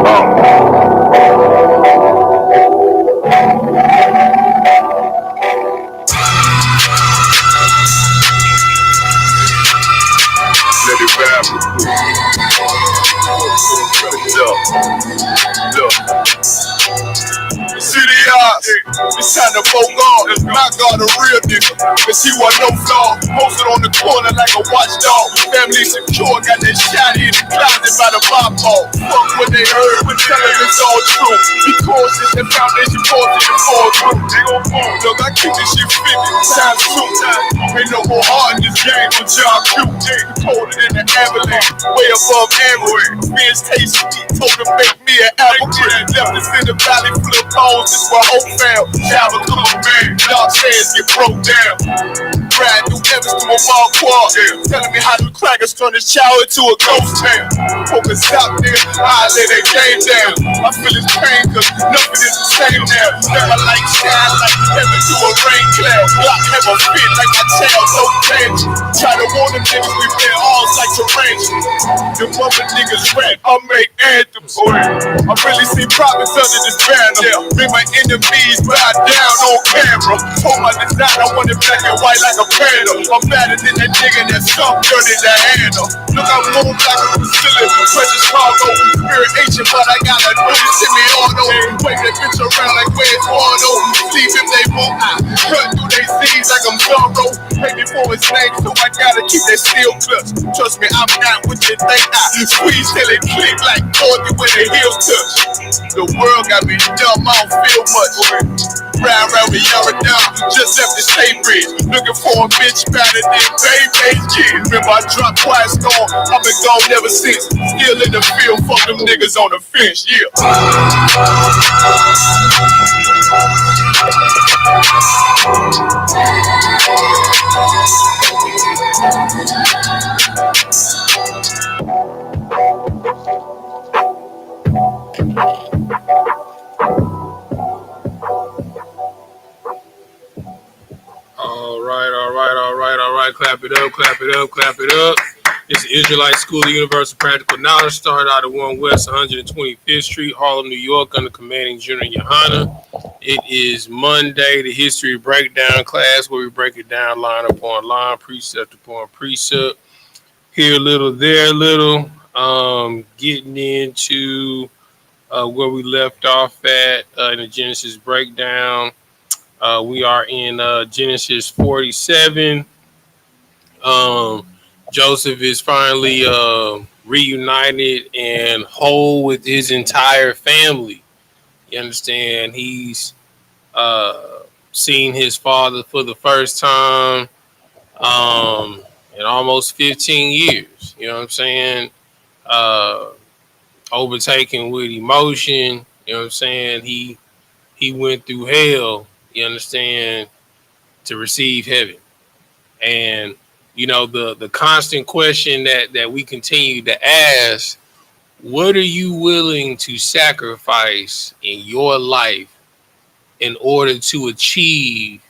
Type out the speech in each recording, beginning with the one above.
Let it rap. Look. City eyes, it's time to vote on. My God, a real nigga, cause he want no flaw. Posted on the corner like a watchdog. Family secure, got that shot in the closet by the pop ball. Fuck what they heard, but tell them it's all true. Because it's the foundation for it to fall through. They gon' fall. Look, I keep this shit 50 times 2. Ain't no more heart in this game with John Q. Colder than the avalanche, way above average. Ben's taste sweet, told him make me an apple tree. Left us in the valley full of bones, this where hope found. Shout a little man, dark sands get broke down. Brand new Evans to a mall quad. Telling me how the crackers turn this child into a ghost town. Focus out there, I lay that game down. I feel his pain cause nothing is the same now. Never like shine like heaven through a rain cloud. Block have a fit like my child, so change. Try to warn them niggas we play alls like tarantula. Them other niggas rap, I make anthems. I really see prophets under this banner. Make my enemies bow down on camera. Told my design I want it black and white like a panda. I'm better than that nigga that sunk dirty to handle. Look, I move like a facility, precious cargo. Spirit ancient, but I got a noise in me auto. Wave that bitch around like where's Waldo. Leave if they won't, I cut through they seeds like I'm Zorro. Pay me for his name, so I gotta keep that steel clutch. Trust me, I'm not what you think. I squeeze till it click like 40 when the heels touch. The world got me dumb, I don't feel much. Round with Yara down, just left the state bridge. Looking for a bitch better than baby kids. Remember I dropped Quiet Storm, I've been gone ever since. Still in the field, fuck them niggas on the fence, yeah. All right. Clap it up. It's the Israelite School of Universal Practical Knowledge. Started out at 1 West 125th Street, Harlem, New York, under commanding General YAHANNA. It is Monday, the history breakdown class, where we break it down line upon line, precept upon precept. Here a little, there a little. Getting into where we left off at in the Genesis breakdown. We are in Genesis 47. Joseph is finally reunited and whole with his entire family. You understand? He's seen his father for the first time in almost 15 years. You know what I'm saying? Overtaken with emotion. You know what I'm saying? He went through hell, you understand, to receive heaven. And you know, the constant question that we continue to ask, what are you willing to sacrifice in your life in order to achieve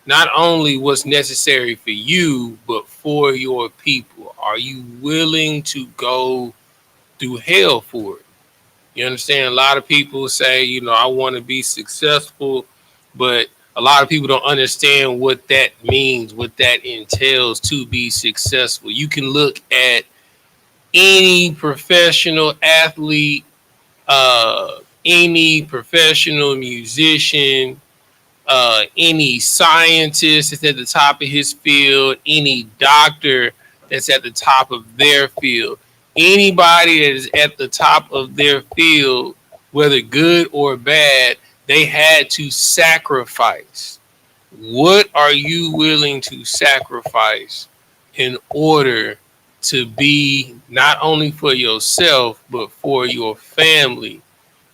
not only what's necessary for you, but for your people? Are you willing to go through hell for it? You understand? A lot of people say, you know, I want to be successful, but a lot of people don't understand what that means, what that entails to be successful. You can look at any professional athlete, any professional musician, any scientist that's at the top of his field, any doctor that's at the top of their field. Anybody that is at the top of their field, whether good or bad, they had to sacrifice. What are you willing to sacrifice in order to be not only for yourself, but for your family,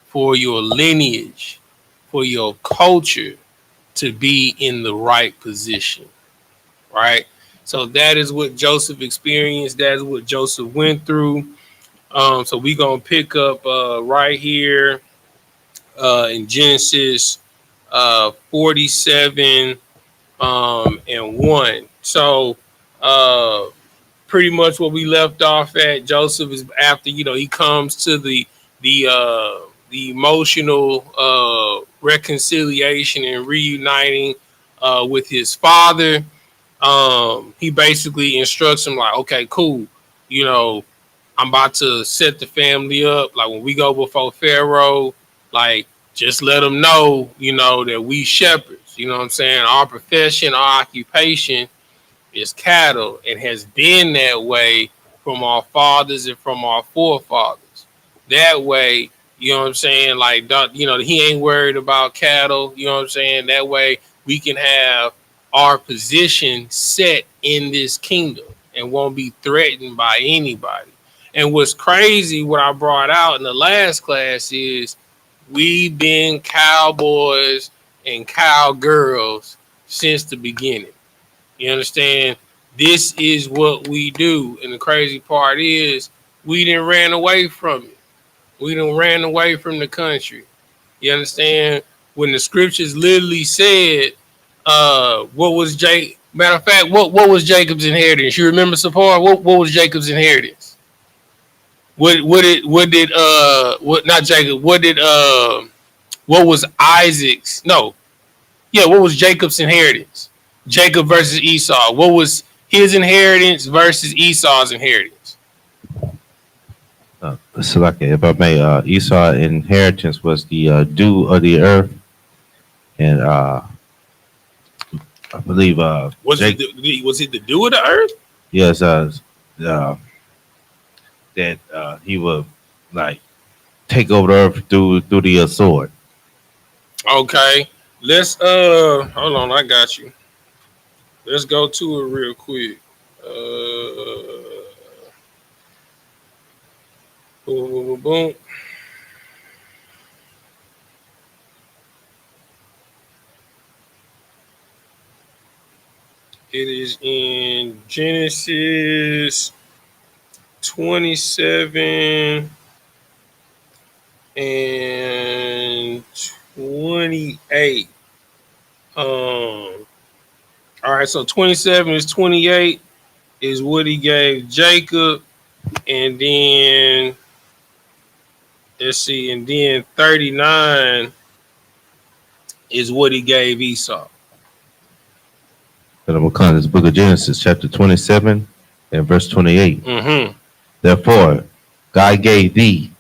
for your lineage, for your culture to be in the right position, right? So that is what Joseph experienced. That is what Joseph went through. So we're going to pick up right here in Genesis 47 and 1. So pretty much what we left off at, Joseph is after, you know, he comes to the the emotional reconciliation and reuniting with his father. He basically instructs him like, okay, cool, you know, I'm about to set the family up. Like when we go before Pharaoh, like just let them know, you know, that we shepherds. You know what I'm saying? Our profession, our occupation is cattle and has been that way from our fathers and from our forefathers. That way, you know what I'm saying? Like, you know, he ain't worried about cattle. You know what I'm saying? That way we can have our position set in this kingdom and won't be threatened by anybody. And what's crazy, what I brought out in the last class is we've been cowboys and cowgirls since the beginning. You understand? This is what we do. And the crazy part is we didn't ran away from it. We done ran away from the country. You understand? When the scriptures literally said, what was matter of fact, what was Jacob's inheritance? You remember, Sapar? What was Jacob's inheritance? What not Jacob, what was Isaac's? No. Yeah, what was Jacob's inheritance? Jacob versus Esau. What was his inheritance versus Esau's inheritance? So like if I may, Esau inheritance was the dew of the earth, and I believe was it the dew of the earth? Yes, that he would like take over the earth through the sword. Okay, let's hold on, I got you. Let's go to it real quick. Boom, boom, boom, boom. It is in Genesis 27 and 28. All right, so 27 is 28 is what he gave Jacob, and then let's see, and then 39 is what he gave Esau. And I'm gonna come to this book of Genesis, chapter 27 and verse 28. Mm-hmm. Therefore, God gave thee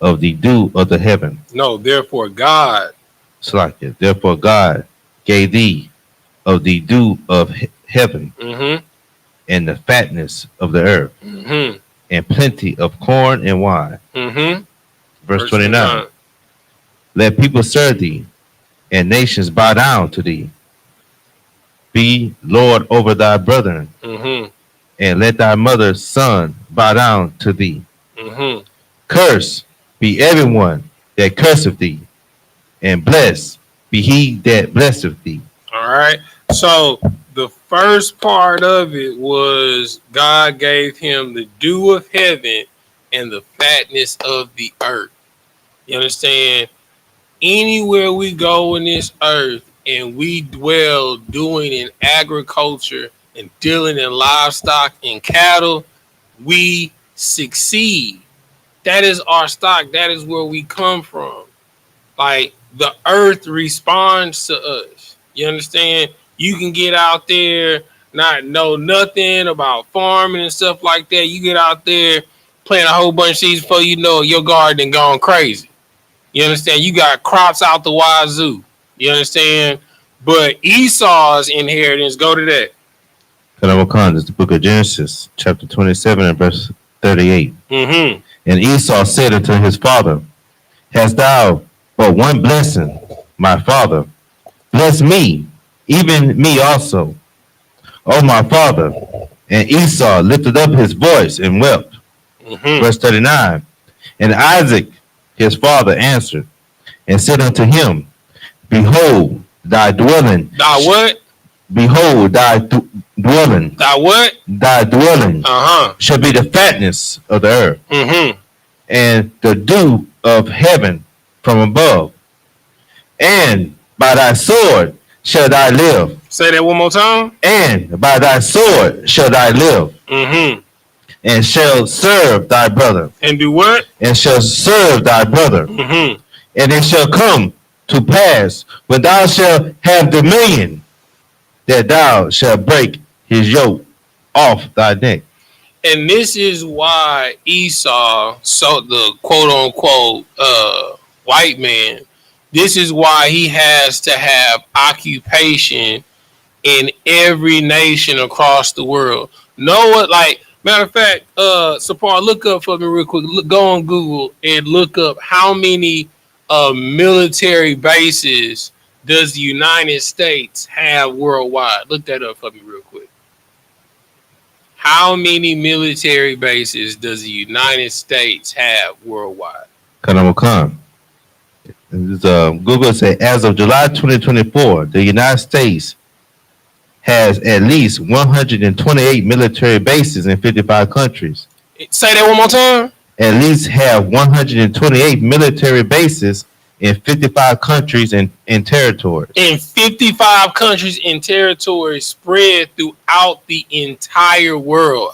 of the dew of the heaven. No, therefore God. Slack it. Therefore, God gave thee of the dew of heaven, Mm-hmm. and the fatness of the earth, Mm-hmm. and plenty of corn and wine. Mm-hmm. Verse 29. Let people serve thee, and nations bow down to thee. Be Lord over thy brethren, Mm-hmm. and let thy mother's son bow down to thee. Mm-hmm. Curse be everyone that curseth thee, and blessed be he that blesseth thee. All right. So the first part of it was God gave him the dew of heaven and the fatness of the earth. You understand? Anywhere we go in this earth and we dwell doing in agriculture and dealing in livestock and cattle, we succeed. That is our stock. That is where we come from. Like the earth responds to us. You understand? You can get out there, not know nothing about farming and stuff like that. You get out there, plant a whole bunch of seeds before you know it, your garden gone crazy. You understand? You got crops out the wazoo. You understand? But Esau's inheritance, go to that. This is the book of Genesis, chapter 27 and verse 38. Mm-hmm. And Esau said unto his father, hast thou but one blessing, my father? Bless me, even me also, O my father. And Esau lifted up his voice and wept. Mm-hmm. Verse 39. And Isaac, his father, answered and said unto him, behold, thy dwelling. Thy what? Behold, thy dwelling. Thy what? Thy dwelling shall be the fatness of the earth, Mm-hmm. and the dew of heaven from above. And by thy sword shall thou live. Say that one more time. And by thy sword shall thou live. Mm-hmm. and shall serve thy brother. And do what? And shall serve thy brother. Mm-hmm. And it shall come to pass when thou shalt have dominion that thou shalt break his yoke off thy neck. And this is why Esau, so the quote unquote white man, this is why he has to have occupation in every nation across the world. Know what? Like, matter of fact, Sapar, look up for me real quick. Go on Google and look up how many military bases does the United States have worldwide. Look that up for me real quick. How many military bases does the United States have worldwide? Google said, as of July 2024, the United States has at least 128 military bases in 55 countries. Say that one more time. At least have 128 military bases in 55 countries and territories. In 55 countries and territories spread throughout the entire world.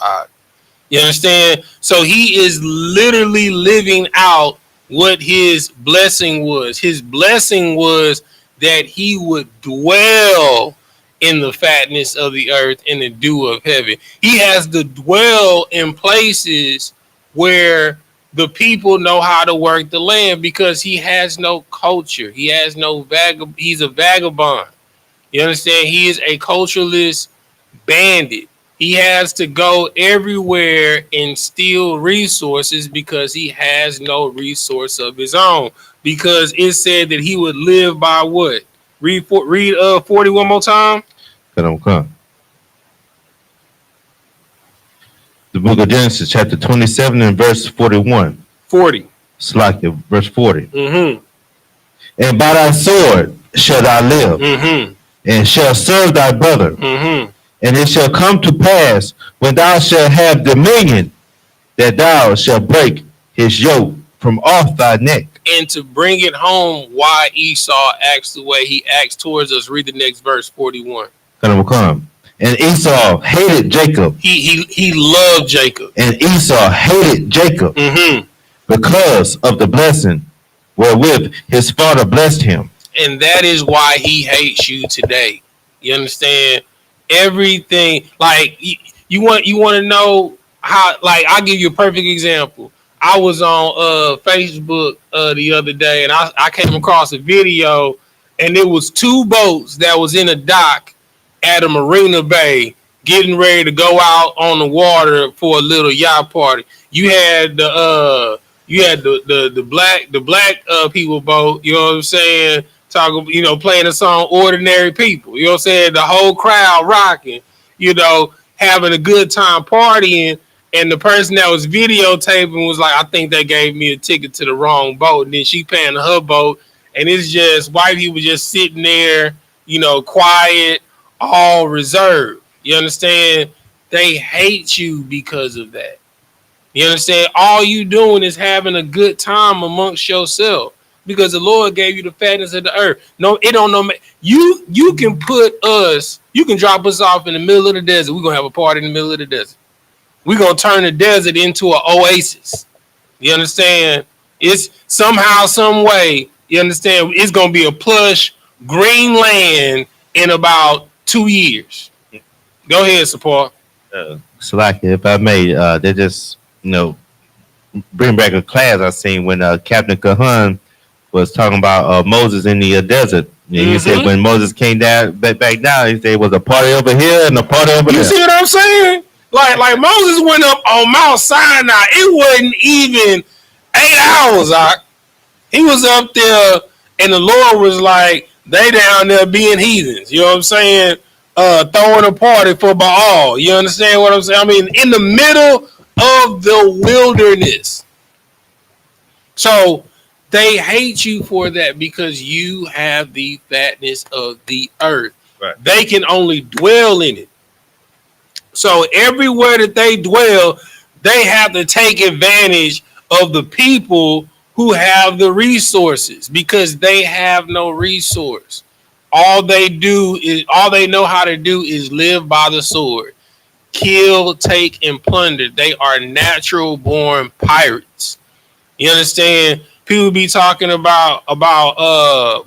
You understand? So he is literally living out what his blessing was. His blessing was that he would dwell in the fatness of the earth and the dew of heaven. He has to dwell in places where the people know how to work the land, because he has no culture. He has no he's a vagabond. You understand? He is a cultureless bandit. He has to go everywhere and steal resources because he has no resource of his own. Because it said that he would live by what? Read 40 one more time. The book of Genesis, chapter 27 and verse 41. 40. Slakia, verse 40. Mm-hmm. And by thy sword shalt thou live, Mm-hmm. and shall serve thy brother. Mm-hmm. And it shall come to pass when thou shalt have dominion that thou shalt break his yoke from off thy neck. And to bring it home, why Esau acts the way he acts towards us, read the next verse, 41. And Esau hated Jacob. He loved Jacob. And Esau hated Jacob because of the blessing wherewith his father blessed him. And that is why he hates you today. You understand? Everything, like, you want to know how, like, I'll give you a perfect example. I was on Facebook the other day, and I came across a video, and it was two boats that was in a dock at a marina bay getting ready to go out on the water for a little yacht party. You had the black people boat, you know what I'm saying, talking, playing the song Ordinary People, you know what I'm saying, the whole crowd rocking, having a good time partying. And the person that was videotaping was like, I think they gave me a ticket to the wrong boat. And then she paying her boat. And it's just white people just sitting there, quiet, all reserved. You understand? They hate you because of that. You understand? All you doing is having a good time amongst yourself, because the Lord gave you the fatness of the earth. No, it don't know. You can drop us off in the middle of the desert. We're going to have a party in the middle of the desert. We're going to turn the desert into an oasis. You understand? It's somehow, some way, you understand, it's going to be a plush green land in about 2 years. Go ahead, support. Slakia, if I may, they just, bring back a class I seen when Captain Cahan was talking about Moses in the desert. He said when Moses came back down, he said it was a party over here and a party over there. You see what I'm saying? Like Moses went up on Mount Sinai. It wasn't even 8 hours. He was up there, and the Lord was like, they down there being heathens. You know what I'm saying? Throwing a party for Baal. You understand what I'm saying? I mean, in the middle of the wilderness. So they hate you for that because you have the fatness of the earth. Right. They can only dwell in it. So everywhere that they dwell, they have to take advantage of the people who have the resources, because they have no resource. All they know how to do is live by the sword, kill, take, and plunder. They are natural born pirates. You understand? People be talking about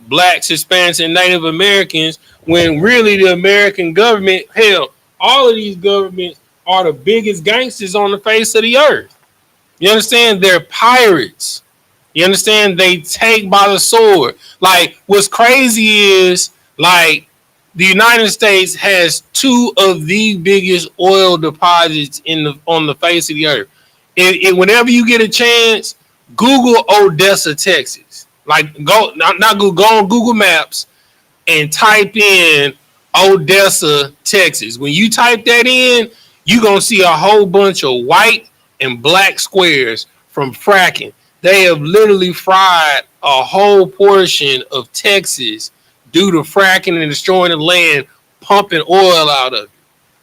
blacks, Hispanics, and Native Americans when really the American government, hell, all of these governments are the biggest gangsters on the face of the earth. You understand? They're pirates. You understand? They take by the sword. Like, what's crazy is, like, the United States has two of the biggest oil deposits on the face of the earth. Whenever you get a chance, Google Odessa, Texas. Like, go on Google Maps and type in Odessa, Texas. When you type that in, you're gonna see a whole bunch of white and black squares from fracking. They have literally fried a whole portion of Texas due to fracking and destroying the land, pumping oil out of it.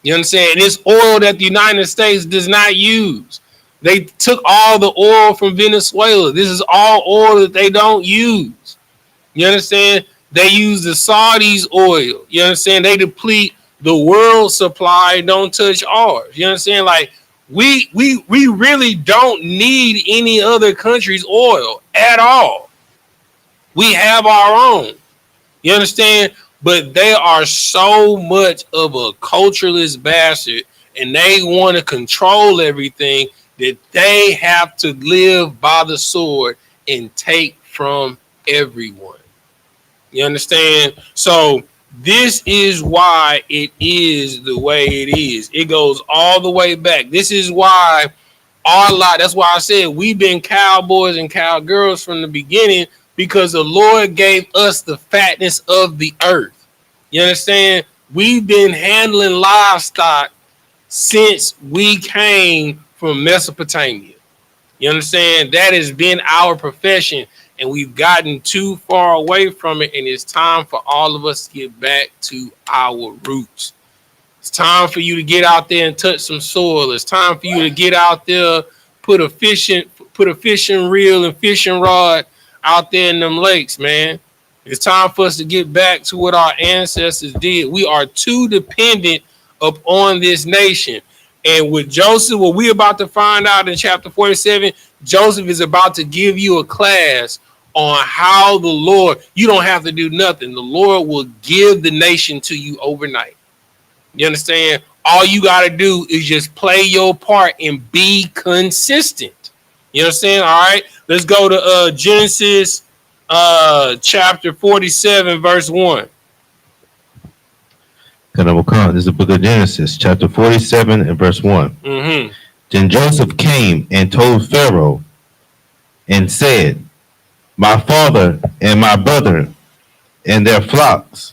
You understand? And it's oil that the United States does not use. They took all the oil from Venezuela. This is all oil that they don't use. You understand? They use the Saudis' oil. You understand? They deplete the world supply, don't touch ours. You understand? Like, we really don't need any other country's oil at all. We have our own. You understand? But they are so much of a culturalist bastard, and they want to control everything that they have to live by the sword and take from everyone. You understand? So this is why it is the way it is. It goes all the way back. This is why that's why I said we've been cowboys and cowgirls from the beginning, because the Lord gave us the fatness of the earth. You understand? We've been handling livestock since we came from Mesopotamia. You understand? That has been our profession, and we've gotten too far away from it, and it's time for all of us to get back to our roots. It's time for you to get out there and touch some soil. It's time for you to get out there, put a fishing reel and fishing rod out there in them lakes, man. It's time for us to get back to what our ancestors did. We are too dependent upon this nation. And with Joseph, what we're about to find out in chapter 47, Joseph is about to give you a class on how the Lord, you don't have to do nothing. The Lord will give the nation to you overnight. You understand? All you got to do is just play your part and be consistent. You understand? All right, let's go to Genesis chapter 47, verse 1. This is the book of Genesis, chapter 47 and verse 1. Mm-hmm. Then Joseph came and told Pharaoh and said, my father and my brethren and their flocks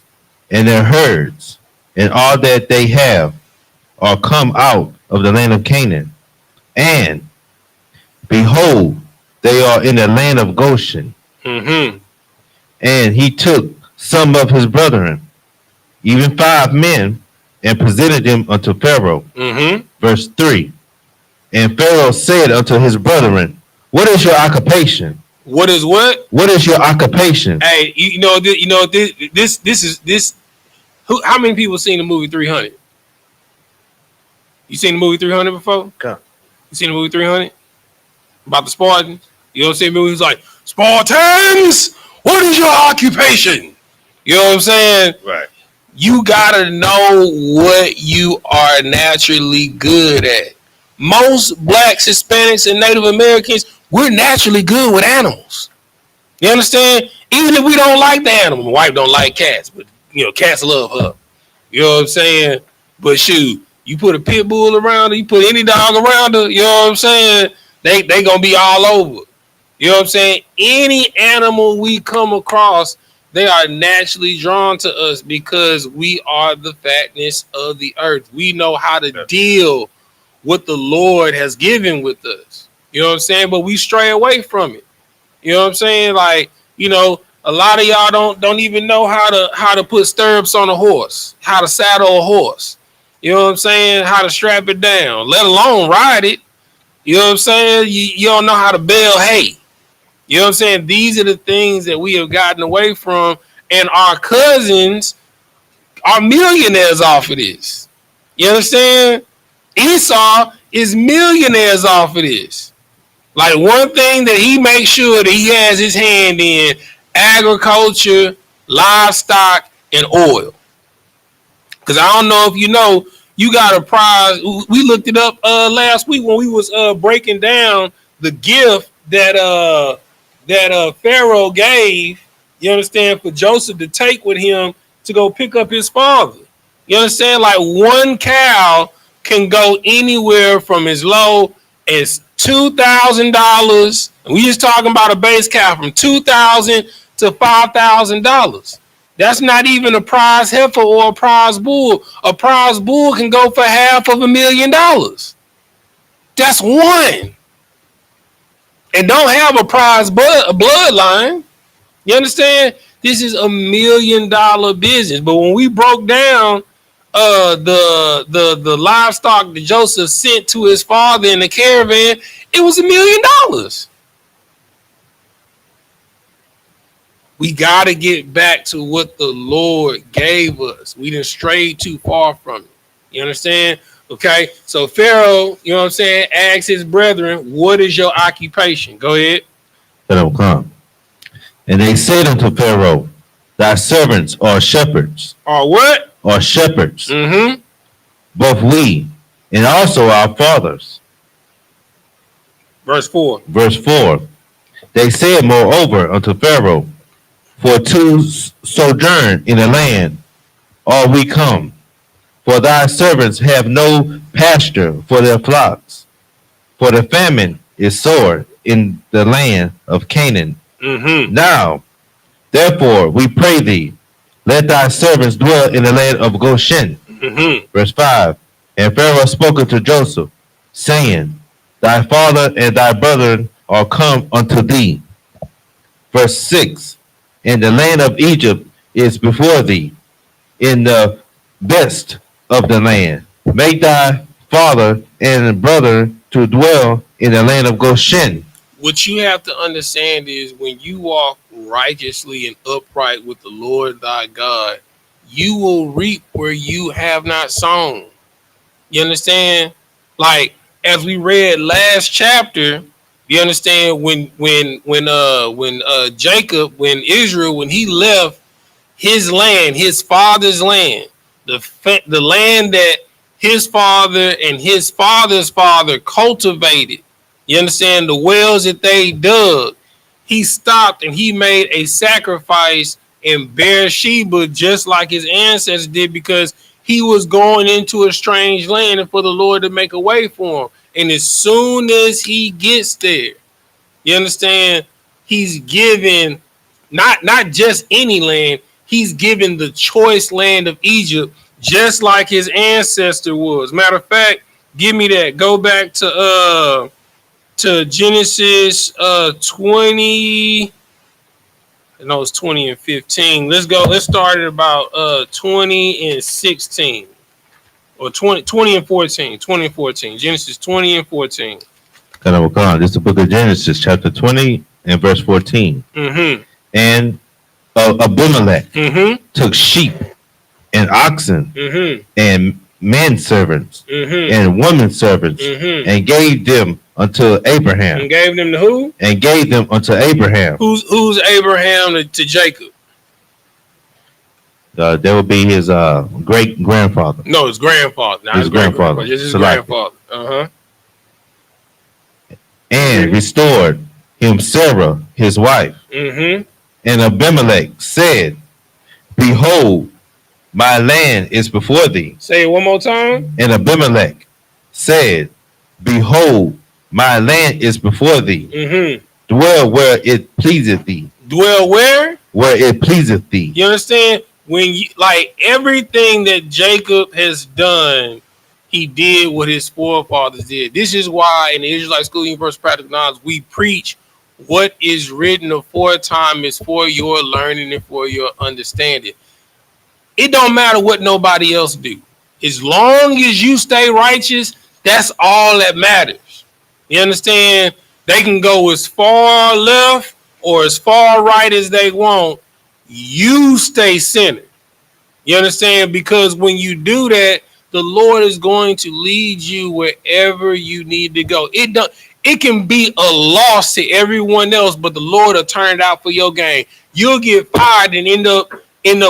and their herds and all that they have are come out of the land of Canaan. And behold, they are in the land of Goshen. Mm-hmm. And he took some of his brethren, even 5 men, and presented them unto Pharaoh. Mm-hmm. Verse 3. And Pharaoh said unto his brethren, what is your occupation? What is what? What is your occupation? Hey, this is. How many people seen the movie 300? You seen the movie 300 before? Okay. You seen the movie 300? About the Spartans? You know what I'm saying? Movies like, Spartans, what is your occupation? You know what I'm saying? Right. You gotta know what you are naturally good at. Most blacks, Hispanics, and Native Americans, we're naturally good with animals. You understand? Even if we don't like the animal, my wife don't like cats, but cats love her. You know what I'm saying? But shoot, you put a pit bull around her, you put any dog around her, you know what I'm saying? They gonna be all over. You know what I'm saying? Any animal we come across, they are naturally drawn to us because we are the fatness of the earth. We know how to deal with the Lord has given with us. You know what I'm saying? But we stray away from it. You know what I'm saying? Like, a lot of y'all don't even know how to put stirrups on a horse, how to saddle a horse. You know what I'm saying? How to strap it down, let alone ride it. You know what I'm saying? You don't know how to bale hay. You know what I'm saying? These are the things that we have gotten away from, and our cousins are millionaires off of this. You understand? Esau is millionaires off of this. Like, one thing that he makes sure that he has his hand in: agriculture, livestock, and oil. Because I don't know if you know, you got a prize. We looked it up last week when we was breaking down the gift that Pharaoh gave. You understand, for Joseph to take with him to go pick up his father. You understand? Like, one cow can go anywhere from as low as $2,000. We just talking about a base cow from $2,000 to $5,000. That's not even a prize heifer or a prize bull. A prize bull can go for $500,000. That's one. And don't have a prize bloodline. You understand? This is $1 million business. But when we broke down the livestock that Joseph sent to his father in the caravan, it was $1 million. We got to get back to what the Lord gave us. We didn't stray too far from it. You understand? Okay. So Pharaoh, you know what I'm saying, asks his brethren, what is your occupation? Go ahead. Come. And they said unto Pharaoh, thy servants are shepherds. Are what? Are shepherds. Mm-hmm. Both we and also our fathers. Verse 4. Verse 4. They said moreover unto Pharaoh, for to sojourn in the land are we come, for thy servants have no pasture for their flocks, for the famine is sore in the land of Canaan. Mm-hmm. Now, therefore, we pray thee, let thy servants dwell in the land of Goshen. Mm-hmm. Verse 5. And Pharaoh spoke unto Joseph, saying, thy father and thy brethren are come unto thee. Verse 6. And the land of Egypt is before thee, in the best of the land. Make thy father and brother to dwell in the land of Goshen. What you have to understand is, when you walk righteously and upright with the Lord thy God, you will reap where you have not sown. You understand? Like, as we read last chapter, you understand, when Jacob, when Israel, when he left his land, his father's land, the land that his father and his father's father cultivated, you understand, the wells that they dug, he stopped and he made a sacrifice in Beersheba, just like his ancestors did, because he was going into a strange land and for the Lord to make a way for him. And as soon as he gets there, you understand, he's given not just any land, he's given the choice land of Egypt, just like his ancestor was. Matter of fact, give me that. Go back to Genesis 20. No, it's 20 and 15. Let's go. Let's start at about 20 and 16. Or 20 and 14. 20 and 14. Genesis 20 and 14. Come on. This is the book of Genesis, chapter 20 and verse 14. Mm-hmm. And Abimelech took sheep and oxen and men servants and women servants and gave them unto Abraham. And gave them to who? And gave them unto Abraham. Who's Abraham to Jacob? That would be his great grandfather. No, his grandfather. Not his grandfather. Just his grandfather. And restored him Sarah, his wife. And Abimelech said, behold, my land is before thee. Say it one more time. And Abimelech said, behold, my land is before thee. Dwell where it pleaseth thee. Dwell where? Where it pleaseth thee. You understand? When you, like, everything that Jacob has done, he did what his forefathers did. This is why in the Israelite School Universal Practical Knowledge, we preach what is written aforetime is for your learning and for your understanding. It don't matter what nobody else do. As long as you stay righteous, that's all that matters. You understand? They can go as far left or as far right as they want. You stay centered. You understand? Because when you do that, the Lord is going to lead you wherever you need to go. It can be a loss to everyone else, but the Lord will turn it out for your gain. You'll get fired and end up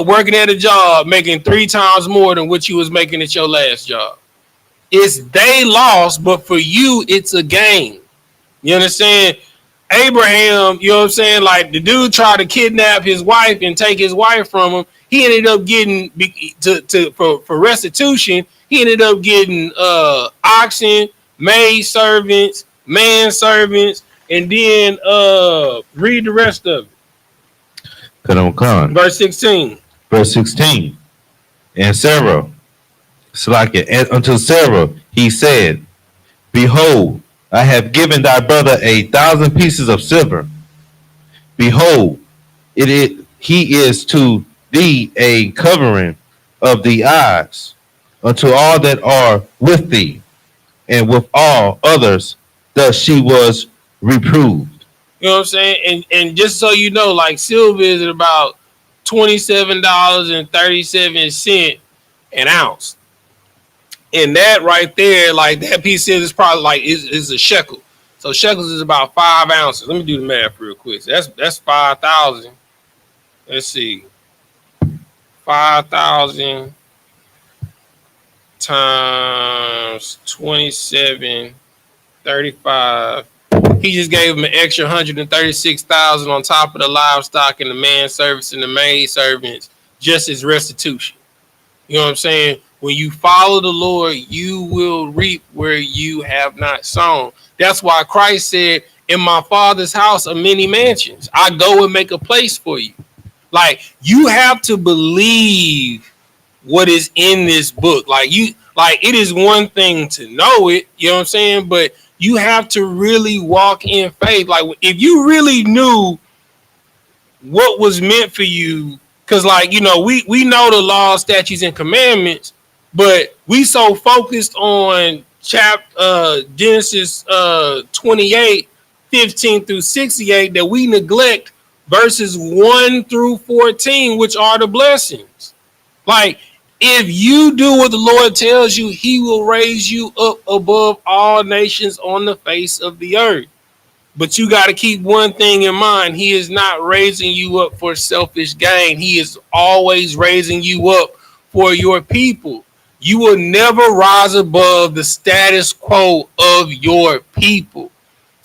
working at a job making 3 times more than what you was making at your last job. It's they loss, but for you, it's a gain. You understand? Abraham, you know what I'm saying? Like the dude tried to kidnap his wife and take his wife from him. He ended up getting for restitution. He ended up getting oxen, maid servants, man servants, and then read the rest of it. Verse 16. Verse 16. And Sarah, and unto Sarah he said, Behold, I have given thy brother 1,000 pieces of silver. Behold, he is to thee a covering of the eyes unto all that are with thee, and with all others thus she was reproved. You know what I'm saying? And just so you know, like silver is at about $27.37 an ounce. And that right there, like that piece is probably like is a shekel. So shekels is about 5 ounces. Let me do the math real quick. So that's 5,000. Let's see. 5,000 times 27.35. He just gave him an extra 136,000 on top of the livestock and the man service and the maid servants, just as restitution. You know what I'm saying? When you follow the Lord, you will reap where you have not sown. That's why Christ said, in my Father's house are many mansions. I go and make a place for you. Like, you have to believe what is in this book. It is one thing to know it, you know what I'm saying? But you have to really walk in faith. Like, if you really knew what was meant for you, because, we know the law, statutes, and commandments, but we so focused on Genesis 28, 15 through 68 that we neglect verses 1 through 14, which are the blessings. Like, if you do what the Lord tells you, he will raise you up above all nations on the face of the earth. But you got to keep one thing in mind. He is not raising you up for selfish gain. He is always raising you up for your people. You will never rise above the status quo of your people.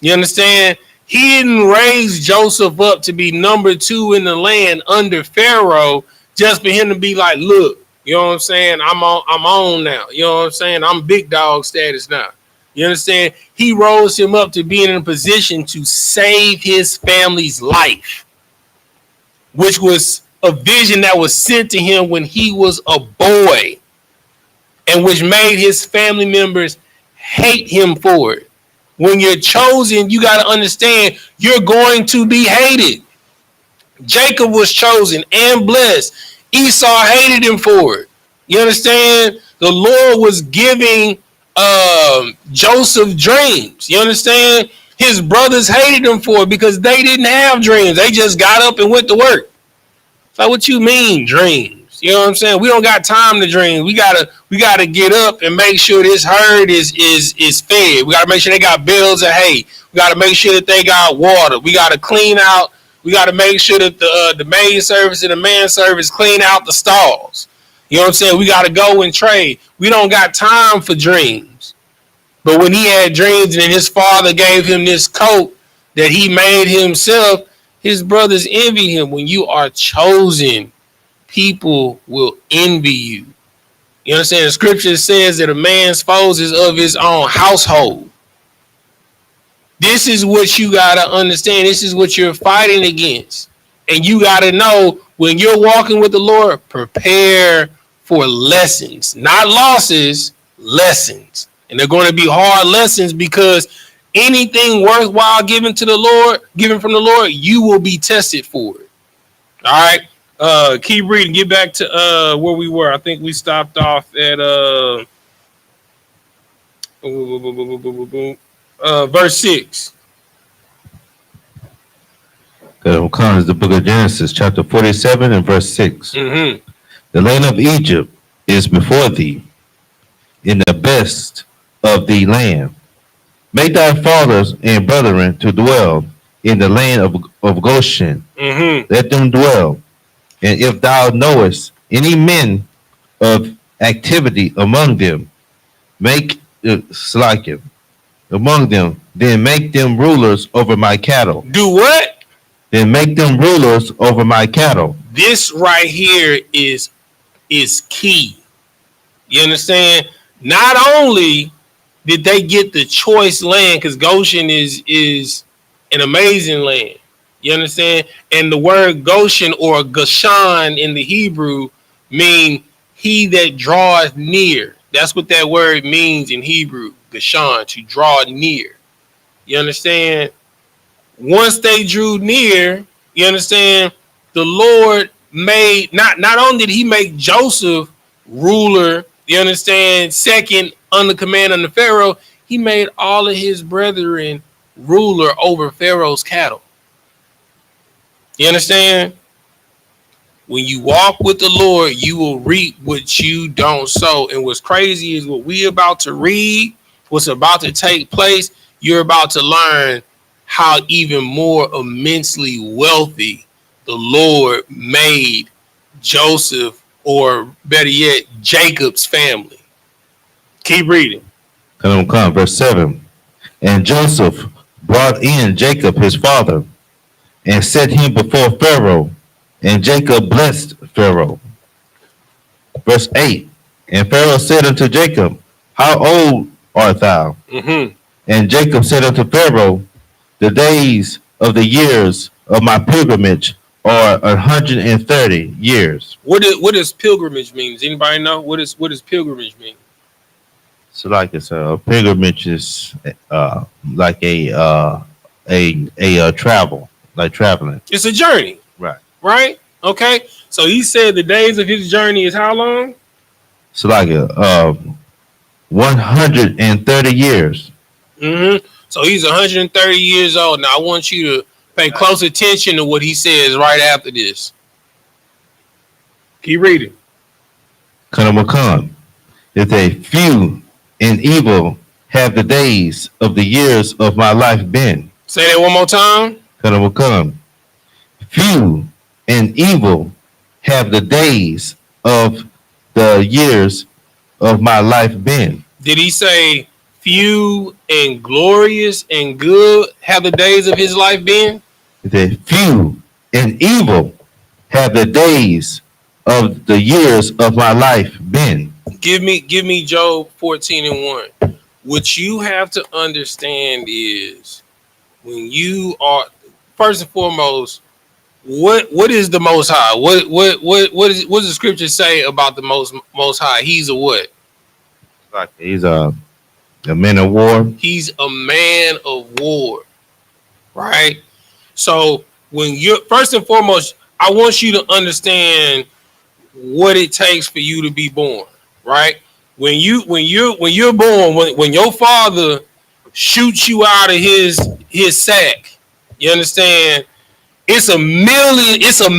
You understand? He didn't raise Joseph up to be number 2 in the land under Pharaoh just for him to be like, look, you know what I'm saying? I'm on now. You know what I'm saying? I'm big dog status now. You understand? He rose him up to be in a position to save his family's life, which was a vision that was sent to him when he was a boy, and which made his family members hate him for it. When you're chosen, you got to understand you're going to be hated. Jacob was chosen and blessed. Esau hated him for it. You understand? The Lord was giving Joseph dreams. You understand? His brothers hated him for it because they didn't have dreams. They just got up and went to work. So what you mean dreams? You know what I'm saying? We don't got time to dream. We gotta get up and make sure this herd is fed. We gotta make sure they got bales of hay. We gotta make sure that they got water. We gotta clean out. We gotta make sure that the maid service and the man service clean out the stalls. You know what I'm saying? We gotta go and trade. We don't got time for dreams. But when he had dreams and his father gave him this coat that he made himself, his brothers envied him. When you are chosen, people will envy you. You understand? The scripture says that a man's foes is of his own household. This is what you got to understand. This is what you're fighting against. And you got to know when you're walking with the Lord, prepare for lessons, not losses, lessons. And they're going to be hard lessons because anything worthwhile given from the Lord, you will be tested for it. All right. Keep reading. Get back to where we were. I think we stopped off at verse 6. Comes the book of Genesis, chapter 47 and verse 6. Mm-hmm. The land of Egypt is before thee. blessed of the land. Make thy fathers and brethren to dwell in the land of Goshen. Let them dwell. And if thou knowest any men of activity among them, make Slakim among them, then make them rulers over my cattle. Do what? Then make them rulers over my cattle. This right here is key. You understand? Not only did they get the choice land, because Goshen is an amazing land. You understand? And the word Goshen or Goshen in the Hebrew mean he that draweth near. That's what that word means in Hebrew, Goshen, to draw near. You understand? Once they drew near, you understand, the Lord made, not only did he make Joseph ruler, you understand, second under command under Pharaoh, he made all of his brethren ruler over Pharaoh's cattle. You understand? When you walk with the Lord, you will reap what you don't sow. And what's crazy is what we about to read, what's about to take place, you're about to learn how even more immensely wealthy the Lord made Joseph, or better yet, Jacob's family. Keep reading. Come, verse 7. And Joseph brought in Jacob his father, and set him before Pharaoh, and Jacob blessed Pharaoh. Verse 8. And Pharaoh said unto Jacob, how old art thou? And Jacob said unto Pharaoh, the days of the years of my pilgrimage are 130 years. What does pilgrimage mean? Does anybody know? What does pilgrimage mean? So like it's a pilgrimage is like a travel, like traveling. It's a journey. Right? Okay. So he said the days of his journey is how long? So like 130 years. So he's 130 years old. Now I want you to pay close attention to what he says right after this. Keep reading. Kanamakan. If a few and evil have the days of the years of my life been. Say that one more time. Kanamakan. Few and evil have the days of the years of my life been. Did he say few and glorious and good have the days of his life been? The few and evil have the days of the years of my life been. Give me Job 14:1. What you have to understand is when you are, first and foremost, what is the Most High? What does the scripture say about the Most High? He's a what? Like he's a man of war. He's a man of war, right? So when you're, first and foremost, I want you to understand what it takes for you to be born, right? When you're born, when your father shoots you out of his sack, you understand? It's a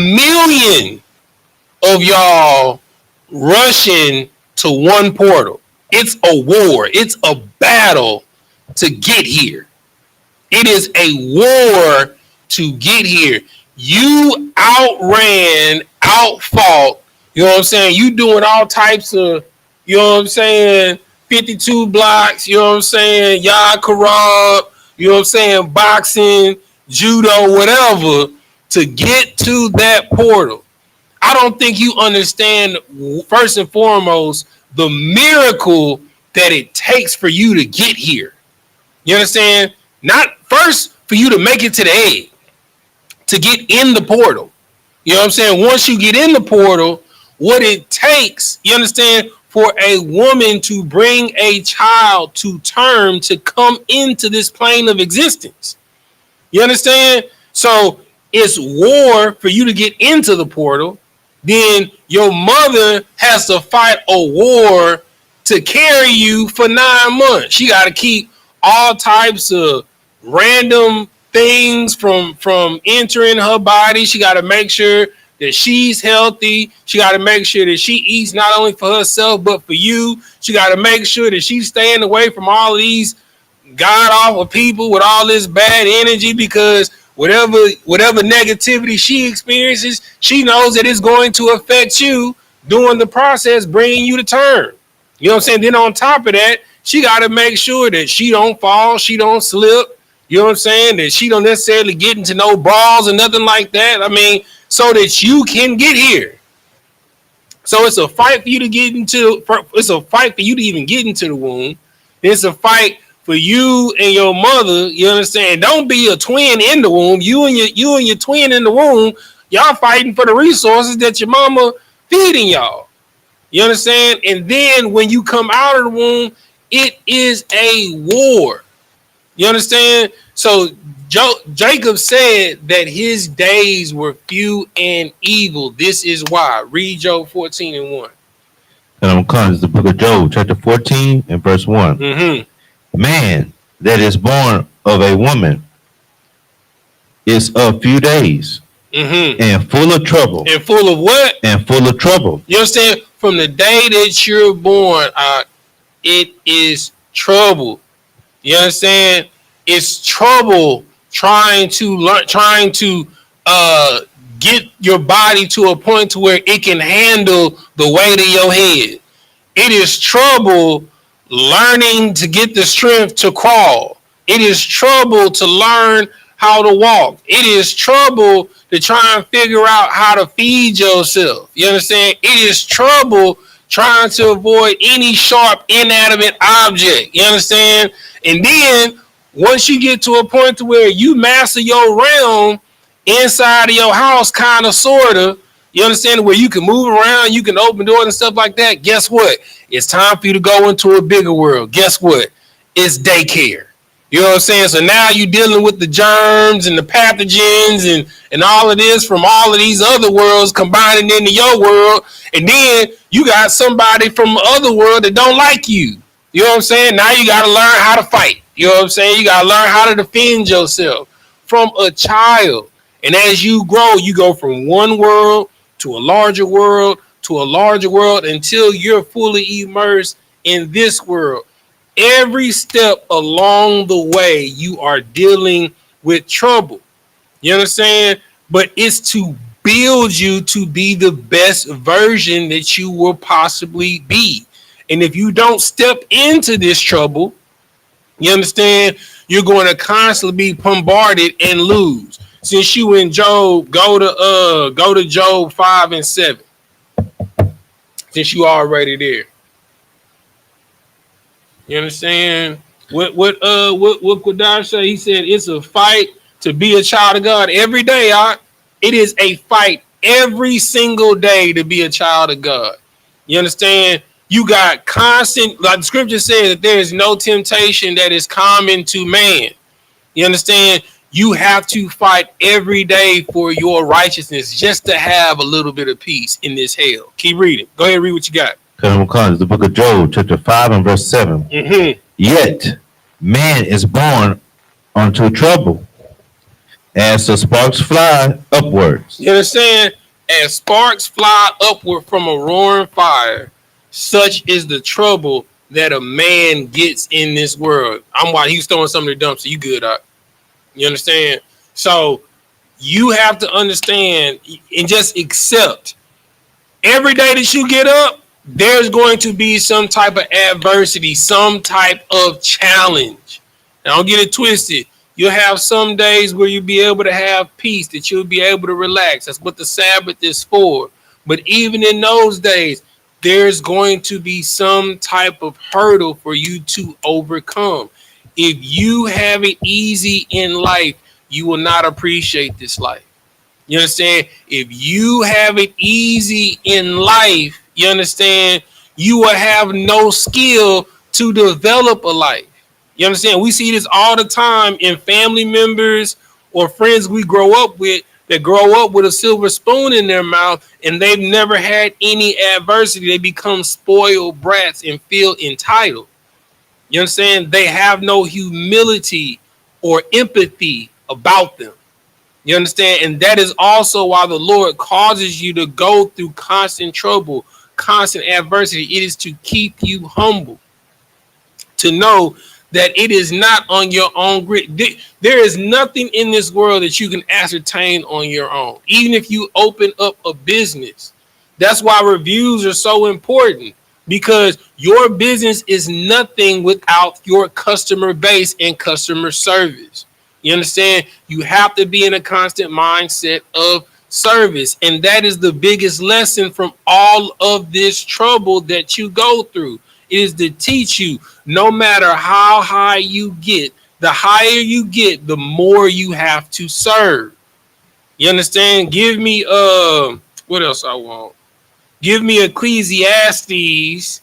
million of y'all rushing to one portal. It's a war. It's a battle to get here. It is a war to get here. You outran, outfought, you know what I'm saying? You doing all types of, you know what I'm saying, 52 blocks, you know what I'm saying, Yad Karab, you know what I'm saying, boxing, judo, whatever, to get to that portal. I don't think you understand, first and foremost, the miracle that it takes for you to get here. You understand? Not first for you to make it to the egg, to get in the portal. You know what I'm saying? Once you get in the portal, what it takes, you understand, for a woman to bring a child to term to come into this plane of existence. You understand? So it's war for you to get into the portal. Then your mother has to fight a war to carry you for 9 months. She got to keep all types of random things from entering her body. She got to make sure that she's healthy. She got to make sure that she eats not only for herself, but for you. She got to make sure that she's staying away from all of these god awful people with all this bad energy, because whatever negativity she experiences, she knows that it's going to affect you during the process, bringing you to term. You know what I'm saying? Then on top of that, she got to make sure that she don't fall, she don't slip. You know what I'm saying? That she don't necessarily get into no brawls or nothing like that. I mean, so that you can get here. So it's a fight for you to get into. It's a fight for you to even get into the womb. It's a fight for you and your mother. You understand? Don't be a twin in the womb. You and your twin in the womb. Y'all fighting for the resources that your mama feeding y'all. You understand? And then when you come out of the womb, it is a war. You understand? So Jacob said that his days were few and evil. This is why. Read Job 14:1. And I'm coming to the book of Job, chapter 14 and verse 1. Mm-hmm. Man that is born of a woman is of few days, and full of trouble. And full of what? And full of trouble. You understand? From the day that you're born, it is trouble. You understand? It's trouble trying to get your body to a point to where it can handle the weight of your head. It is trouble learning to get the strength to crawl. It is trouble to learn how to walk. It is trouble to try and figure out how to feed yourself. You understand? It is trouble trying to avoid any sharp, inanimate object. You understand? And then once you get to a point to where you master your realm inside of your house, kind of, sort of, you understand, where you can move around, you can open doors and stuff like that. Guess what? It's time for you to go into a bigger world. Guess what? It's daycare. You know what I'm saying? So now you're dealing with the germs and the pathogens and all of this from all of these other worlds combining into your world. And then you got somebody from the other world that don't like you. You know what I'm saying? Now you got to learn how to fight. You know what I'm saying? You got to learn how to defend yourself from a child. And as you grow, you go from one world to a larger world to a larger world until you're fully immersed in this world. Every step along the way, you are dealing with trouble. You understand? But it's to build you to be the best version that you will possibly be. And if you don't step into this trouble, you understand, you're going to constantly be bombarded and lose. Since you in Job, go to Job 5 and 7. Since you already there. You understand? What Quadash say? He said it's a fight to be a child of God every day. It is a fight every single day to be a child of God. You understand? You got constant, like the scripture says, that there is no temptation that is common to man. You understand? You have to fight every day for your righteousness just to have a little bit of peace in this hell. Keep reading. Go ahead and read what you got. The book of Job, chapter 5 and verse 7. Mm-hmm. Yet man is born unto trouble, as the sparks fly upwards. You understand? As sparks fly upward from a roaring fire, such is the trouble that a man gets in this world. I'm why he's throwing something to the dump, so you good, you understand? So you have to understand and just accept every day that you get up, there's going to be some type of adversity, some type of challenge. Now, don't get it twisted. You'll have some days where you'll be able to have peace, that you'll be able to relax. That's what the Sabbath is for. But even in those days, there's going to be some type of hurdle for you to overcome. If you have it easy in life, you will not appreciate this life. You understand? If you have it easy in life, you understand, you will have no skill to develop a life. You understand? We see this all the time in family members or friends we grow up with that grow up with a silver spoon in their mouth and they've never had any adversity. They become spoiled brats and feel entitled. You understand? They have no humility or empathy about them. You understand? And that is also why the Lord causes you to go through constant trouble, constant adversity. It is to keep you humble, to know that it is not on your own grit. There is nothing in this world that you can ascertain on your own. Even if you open up a business, that's why reviews are so important, because your business is nothing without your customer base and customer service. You understand? You have to be in a constant mindset of service. And that is the biggest lesson from all of this trouble that you go through. It is to teach you, no matter how high you get, the higher you get, the more you have to serve. You understand? Give me what else I want? Give me Ecclesiastes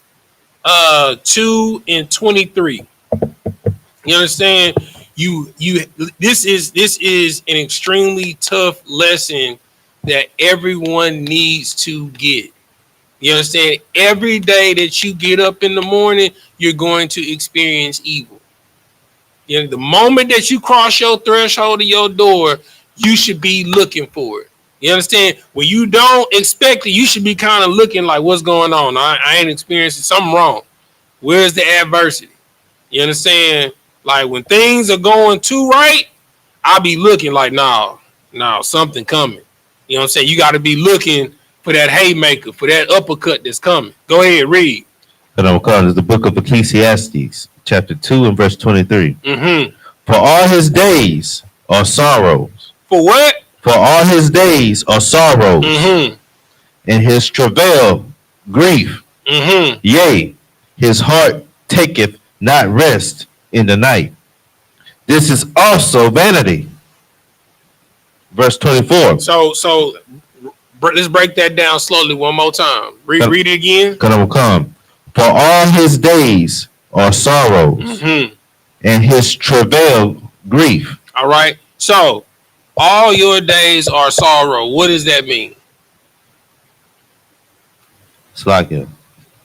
2:23. You understand? You this is an extremely tough lesson that everyone needs to get. You understand? Every day that you get up in the morning, you're going to experience evil. You know, the moment that you cross your threshold of your door, you should be looking for it. You understand? When you don't expect it, you should be kind of looking like, what's going on? I ain't experiencing something wrong. Where's the adversity? You understand? Like when things are going too right, I'll be looking like, no, something coming. You know what I'm saying? You got to be looking for that haymaker, for that uppercut that's coming. Go ahead, read. It's the book of Ecclesiastes, chapter 2 and verse 23. Mm-hmm. For all his days are sorrows. For what? For all his days are sorrows. Mm-hmm. And his travail, grief. Mm-hmm. Yea, his heart taketh not rest in the night. This is also vanity. Verse 24. So let's break that down slowly one more time. Read it again. Come. For all his days are sorrows, mm-hmm. and his travail, grief. All right. So all your days are sorrow. What does that mean? It's like it.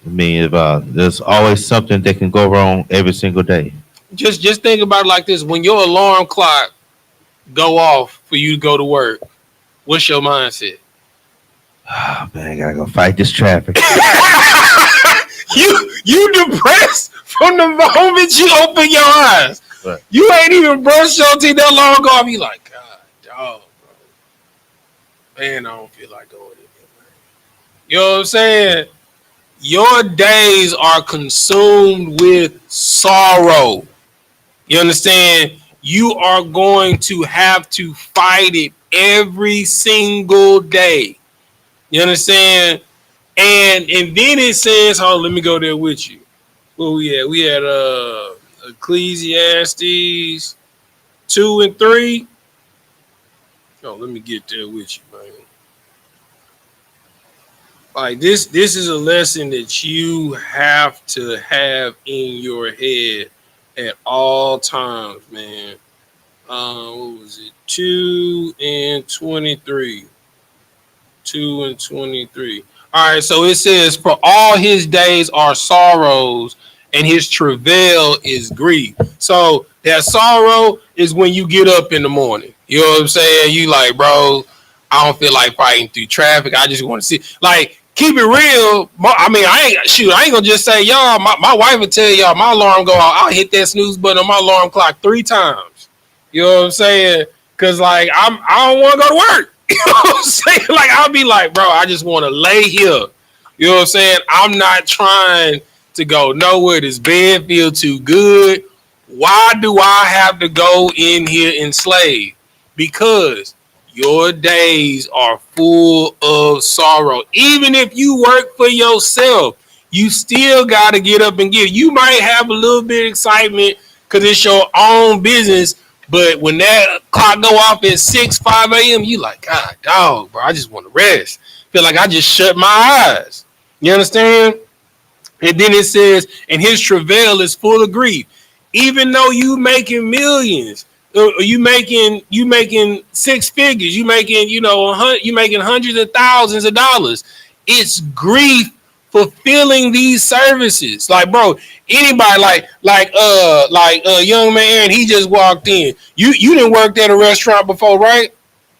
I mean, if there's always something that can go wrong every single day. Just think about it like this: when your alarm clock go off for you to go to work, what's your mindset? Oh man, I gotta go fight this traffic. You depressed from the moment you open your eyes. Right. You ain't even brushed your teeth that long ago. You like, God, dog, bro. Man, I don't feel like going in there, man. You know what I'm saying? Your days are consumed with sorrow. You understand? You are going to have to fight it every single day. You understand? And then it says, hold on, let me go there with you. Where we at? We had Ecclesiastes 2 and 3. Oh, let me get there with you, man. Like this is a lesson that you have to have in your head at all times, man. What was it? 2 and 23. 2 and 23. All right, so it says, for all his days are sorrows, and his travail is grief. So that sorrow is when you get up in the morning. You know what I'm saying? You like, bro, I don't feel like fighting through traffic. I just want to see. Like, keep it real. I mean, I ain't gonna just say, y'all, my wife will tell y'all, my alarm go out. I'll hit that snooze button on my alarm clock 3 times. You know what I'm saying? Because, like, I don't want to go to work. You know what I'm saying? Like, I'll be like, bro, I just want to lay here. You know what I'm saying? I'm not trying to go nowhere. This bed feel too good. Why do I have to go in here enslaved? Because your days are full of sorrow. Even if you work for yourself, you still got to get up and give. You might have a little bit of excitement because it's your own business. But when that clock go off at 5 a.m., you like, God, dog, bro, I just want to rest. Feel like I just shut my eyes. You understand? And then it says, and his travail is full of grief. Even though you making millions, you making 6 figures, you making, you making hundreds of thousands of dollars. It's grief fulfilling these services. Like, bro, anybody like young man, he just walked in. You didn't work at a restaurant before, right?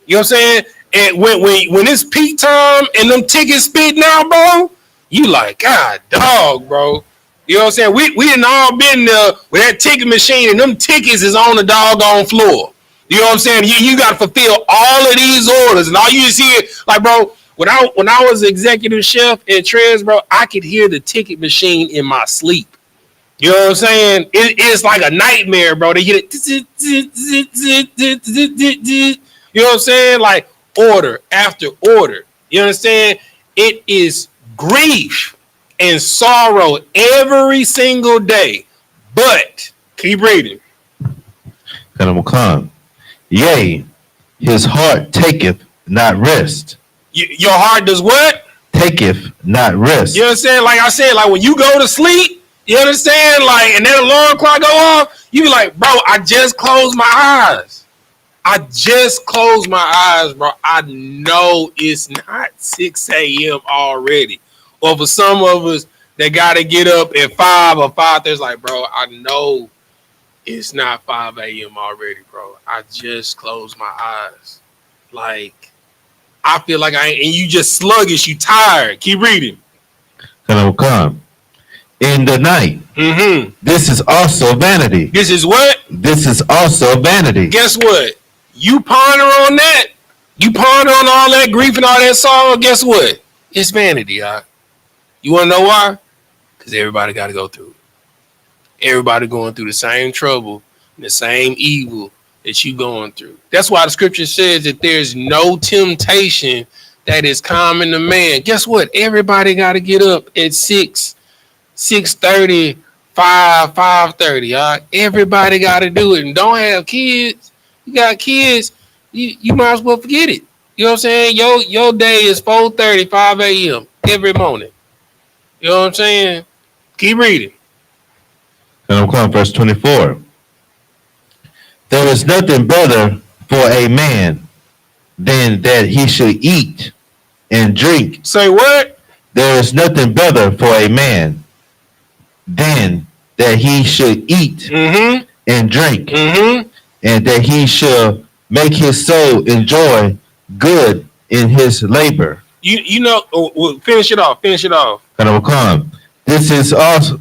You know what I'm saying? And when it's peak time and them tickets spitting out, bro, you like, God dog, bro. You know what I'm saying? We done all been there with that ticket machine and them tickets is on the doggone floor. You know what I'm saying? You got to fulfill all of these orders, and all you just hear, like, bro, when I was executive chef at Trez, bro, I could hear the ticket machine in my sleep. You know what I'm saying? It's like a nightmare, bro. They hit it. You know what I'm saying? Like order after order. You understand? It is grief and sorrow every single day. But keep reading. Come. Yea, his heart taketh not rest. Your heart does what? Taketh not rest. You understand? Like I said, like when you go to sleep, you understand? Like, and that alarm clock go off, you be like, bro, I just closed my eyes. I just closed my eyes, bro. I know it's not 6 a.m. already. Or for some of us that got to get up at 5 or 5, there's like, bro, I know it's not 5 a.m. already, bro. I just closed my eyes. Like, I feel like I ain't, and you just sluggish, you tired. Keep reading. Come. In the night. Mm-hmm. This is also vanity. This is what? This is also vanity. Guess what? You ponder on that. You ponder on all that grief and all that sorrow. Guess what? It's vanity, y'all. You want to know why? Because everybody got to go through it. Everybody going through the same trouble and the same evil that you going through. That's why the scripture says that there's no temptation that is common to man. Guess what? Everybody got to get up at 6:30, 5:30. Everybody got to do it. And don't have kids. You got kids, you might as well forget it. You know what I'm saying? Your day is 4:30, 5 a.m. every morning. You know what I'm saying? Keep reading. And I'm calling verse 24. There is nothing better for a man than that he should eat and drink. Say what? There is nothing better for a man than that he should eat and drink, and that he should make his soul enjoy good in his labor. You know, well, finish it off. And I will come. This is also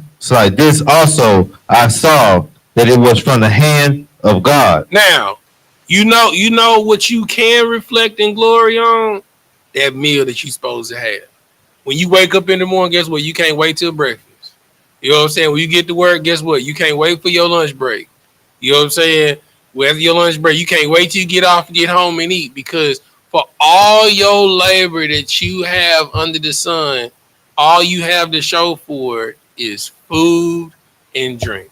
this also I saw that it was from the hand of God. Now, you know what you can reflect in glory on? That meal that you're supposed to have. When you wake up in the morning, guess what? You can't wait till breakfast. You know what I'm saying? When you get to work, guess what? You can't wait for your lunch break. You know what I'm saying? After your lunch break, you can't wait till you get off and get home and eat, because for all your labor that you have under the sun, all you have to show for it is food and drink.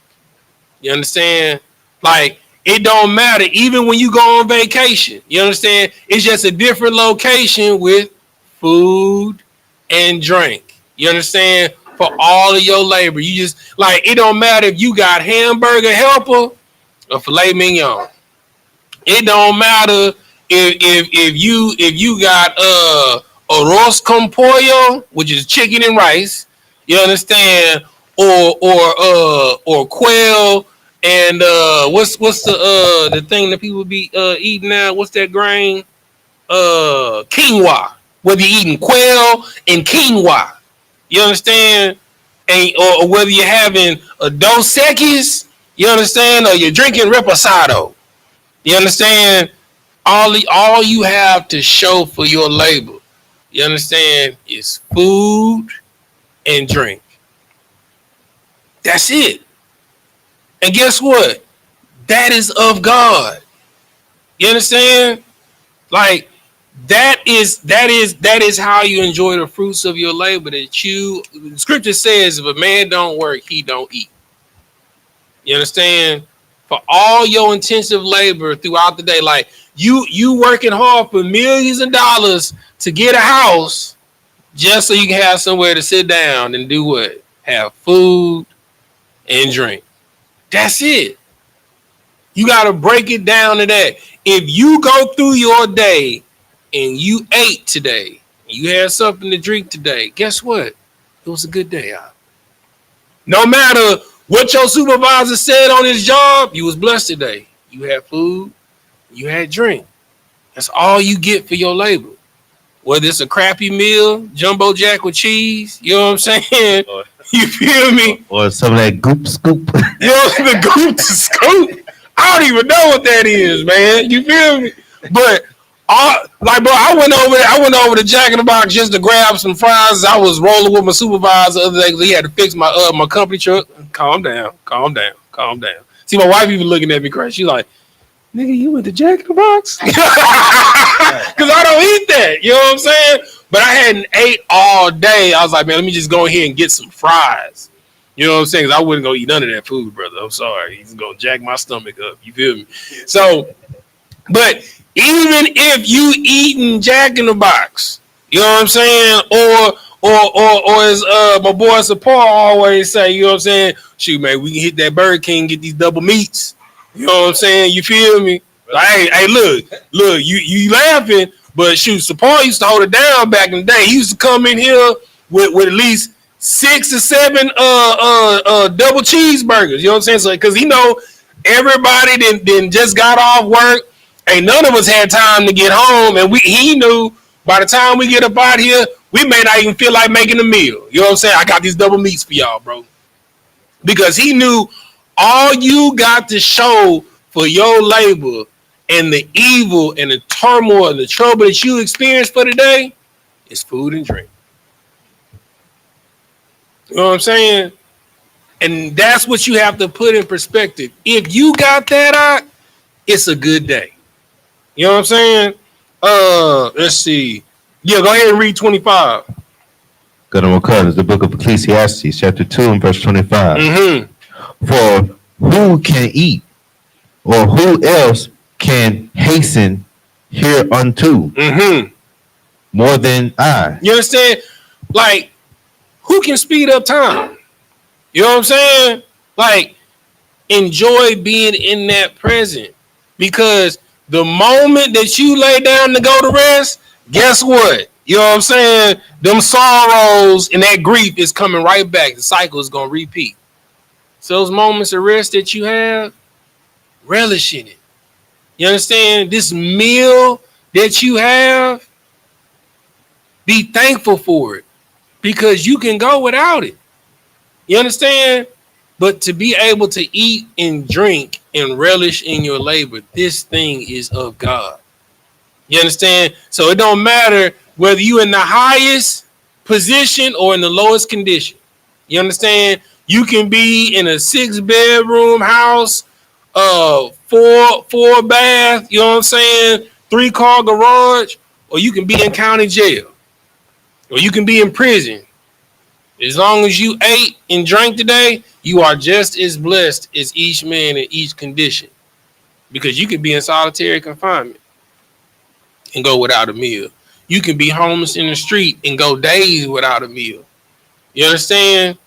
You understand? Like, it don't matter. Even when you go on vacation, you understand? It's just a different location with food and drink. You understand? For all of your labor, you just, like, it don't matter if you got hamburger helper or filet mignon. It don't matter if you got arroz con pollo, which is chicken and rice. You understand? Or quail and what's the thing that people be eating now? What's that grain? Quinoa. Whether you're eating quail and quinoa, you understand? And or whether you're having a Dos Equis, you understand, or you're drinking reposado, you understand? All you have to show for your labor, you understand, is food and drink. That's it. And guess what? That is of God. You understand? Like, that is how you enjoy the fruits of your labor. That the scripture says, if a man don't work, he don't eat. You understand? For all your intensive labor throughout the day, like you working hard for millions of dollars to get a house just so you can have somewhere to sit down and do what? Have food and drink. That's it. You got to break it down to that. If you go through your day and you ate today, and you had something to drink today, guess what? It was a good day out. No matter what your supervisor said on his job, you was blessed today. You had food, you had drink. That's all you get for your labor. Whether it's a crappy meal, jumbo jack with cheese, you know what I'm saying? You feel me? Or some of that goop scoop. You know, the goop to scoop. I don't even know what that is, man. You feel me? But like, bro, I went over to Jack in the Box just to grab some fries. I was rolling with my supervisor the other day because he had to fix my company truck. Calm down. See, my wife even looking at me crazy. She's like, nigga, you went to Jack in the Box? Because I don't eat that. You know what I'm saying? But I hadn't ate all day. I was like, man, let me just go ahead and get some fries. You know what I'm saying? Because I wouldn't go eat none of that food, brother. I'm sorry. He's going to jack my stomach up. You feel me? So, but even if you eating Jack in the Box, you know what I'm saying? Or as my boy Support always say, you know what I'm saying? Shoot, man, we can hit that Burger King, get these double meats. You know what I'm saying? You feel me? Like, hey, look, you laughing, but shoot, Support used to hold it down back in the day. He used to come in here with at least 6 or 7 double cheeseburgers. You know what I'm saying? So, because he know everybody then just got off work. Ain't none of us had time to get home, and he knew by the time we get up out here, we may not even feel like making a meal. You know what I'm saying? I got these double meats for y'all, bro. Because he knew all you got to show for your labor and the evil and the turmoil and the trouble that you experience for the day is food and drink. You know what I'm saying? And that's what you have to put in perspective. If you got that out, it's a good day. You know what I'm saying? Let's see. Yeah, go ahead and read 25. Good on It's the book of Ecclesiastes, chapter 2 and verse 25. Mm-hmm. For who can eat, or who else can hasten hereunto more than I? You understand? Like, who can speed up time? You know what I'm saying? Like, enjoy being in that present. Because the moment that you lay down to go to rest, guess what? You know what I'm saying? Them sorrows and that grief is coming right back. The cycle is going to repeat. So those moments of rest that you have, relish in it. You understand? This meal that you have, be thankful for it. Because you can go without it. You understand? But to be able to eat and drink and relish in your labor, this thing is of God. You understand? So it don't matter whether you in the highest position or in the lowest condition. You understand? You can be in a 6-bedroom house, 4 bath, you know what I'm saying? 3-car garage, or you can be in county jail, or you can be in prison. As long as you ate and drank today, you are just as blessed as each man in each condition. Because you could be in solitary confinement and go without a meal. You can be homeless in the street and go days without a meal. You understand?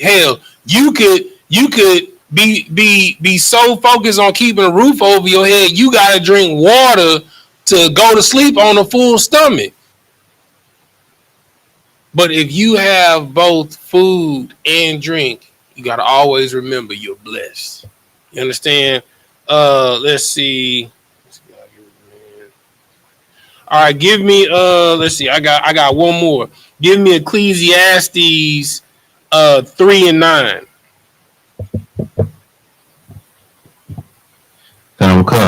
Hell, you could be so focused on keeping a roof over your head, you gotta drink water to go to sleep on a full stomach. But if you have both food and drink, you got to always remember you're blessed. You understand? Let's see. All right, give me let's see. I got one more. Give me Ecclesiastes 3 and 9.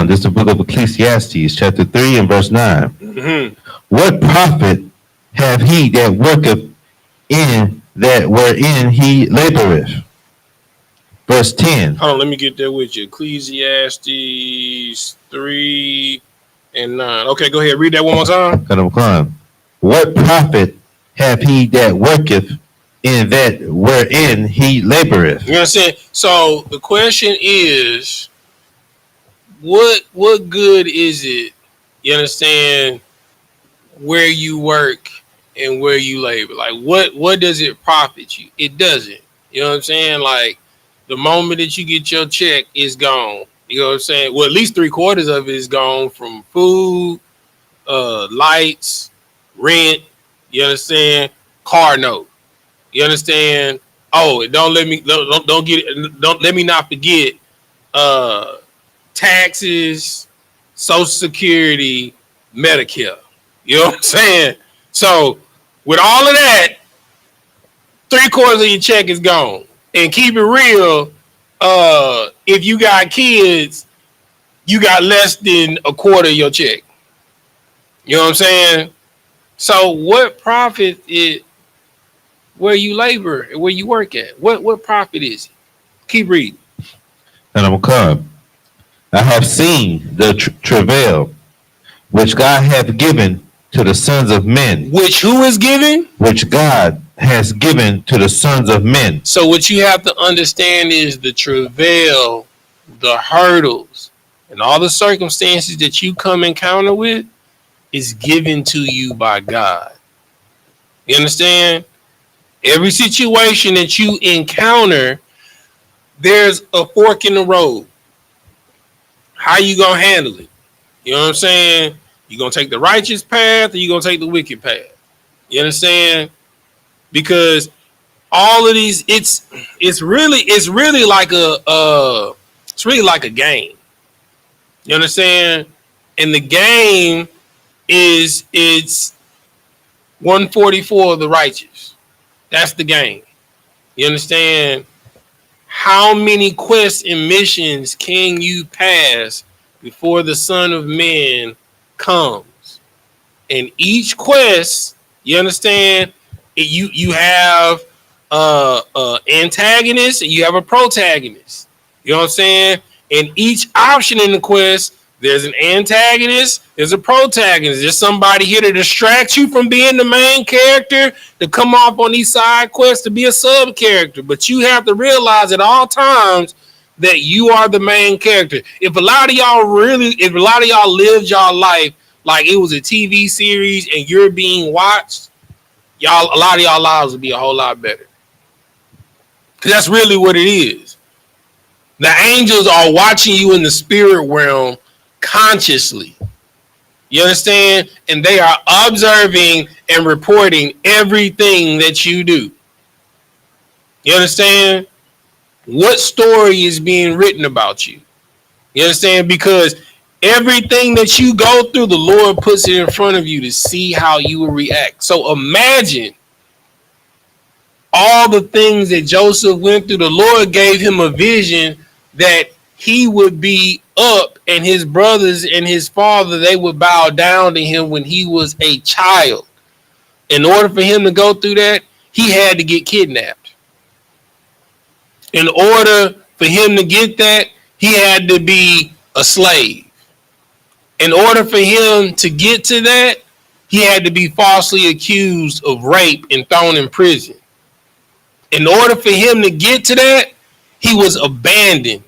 This is the book of Ecclesiastes, chapter 3 and verse 9. Mm-hmm. What profit have he that worketh in that wherein he laboreth? Verse 10. Hold on, let me get there with you. Ecclesiastes 3 and 9. Okay, go ahead. Read that one more time. What profit have he that worketh in that wherein he laboreth? You know what I'm saying? So the question is, what good is it, you understand, where you work and where you labor? Like, what does it profit you? It doesn't. You know what I'm saying? Like, the moment that you get your check, it's gone. You know what I'm saying? Well, at least 3/4 of it is gone from food, lights, rent. You understand? Car note. You understand? Oh, don't let me not forget taxes, Social Security, Medicare. You know what I'm saying? So with all of that, 3/4 of your check is gone. And keep it real, if you got kids, you got less than a quarter of your check. You know what I'm saying? So what profit is where you labor, where you work at? What profit is it? Keep reading. And I'm come. I have seen the travail which God hath given to the sons of men. Which who is giving? Which God has given to the sons of men. So what you have to understand is the travail, the hurdles, and all the circumstances that you come encounter with is given to you by God. You understand? Every situation that you encounter, there's a fork in the road. How you gonna handle it? You know what I'm saying? You gonna take the righteous path or you gonna take the wicked path? You understand? Because all of these, it's really like a game. You understand? And the game is it's 144 of the righteous. That's the game. You understand? How many quests and missions can you pass before the Son of Man comes? And each quest, you understand, you have antagonist and you have a protagonist. You know what I'm saying? And each option in the quest, there's an antagonist, there's a protagonist. There's somebody here to distract you from being the main character, to come off on these side quests to be a sub character. But you have to realize at all times that you are the main character. If a lot of y'all lived y'all life like it was a TV series and you're being watched, a lot of y'all lives would be a whole lot better. Because that's really what it is. The angels are watching you in the spirit realm consciously. You understand? And they are observing and reporting everything that you do. You understand? What story is being written about you? You understand? Because everything that you go through, the Lord puts it in front of you to see how you will react. So imagine all the things that Joseph went through. The Lord gave him a vision that he would be up and his brothers and his father, they would bow down to him when he was a child. In order for him to go through that, he had to get kidnapped. In order for him to get that, he had to be a slave. In order for him to get to that, he had to be falsely accused of rape and thrown in prison. In order for him to get to that, he was abandoned.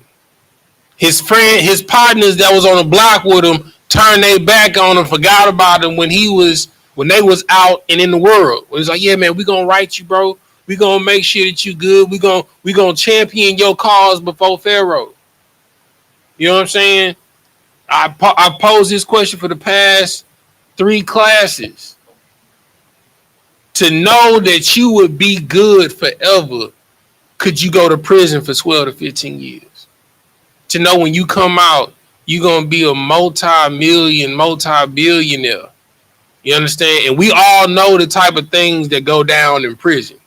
His partners that was on the block with him turned their back on him, forgot about him when they was out and in the world. It was like, yeah, man, we gonna write you, bro. We gonna make sure that you good. We gonna champion your cause before Pharaoh. You know what I'm saying? I posed this question for the past 3 classes. To know that you would be good forever, could you go to prison for 12 to 15 years? To know when you come out, you're going to be a multi-billionaire. You understand? And we all know the type of things that go down in prison.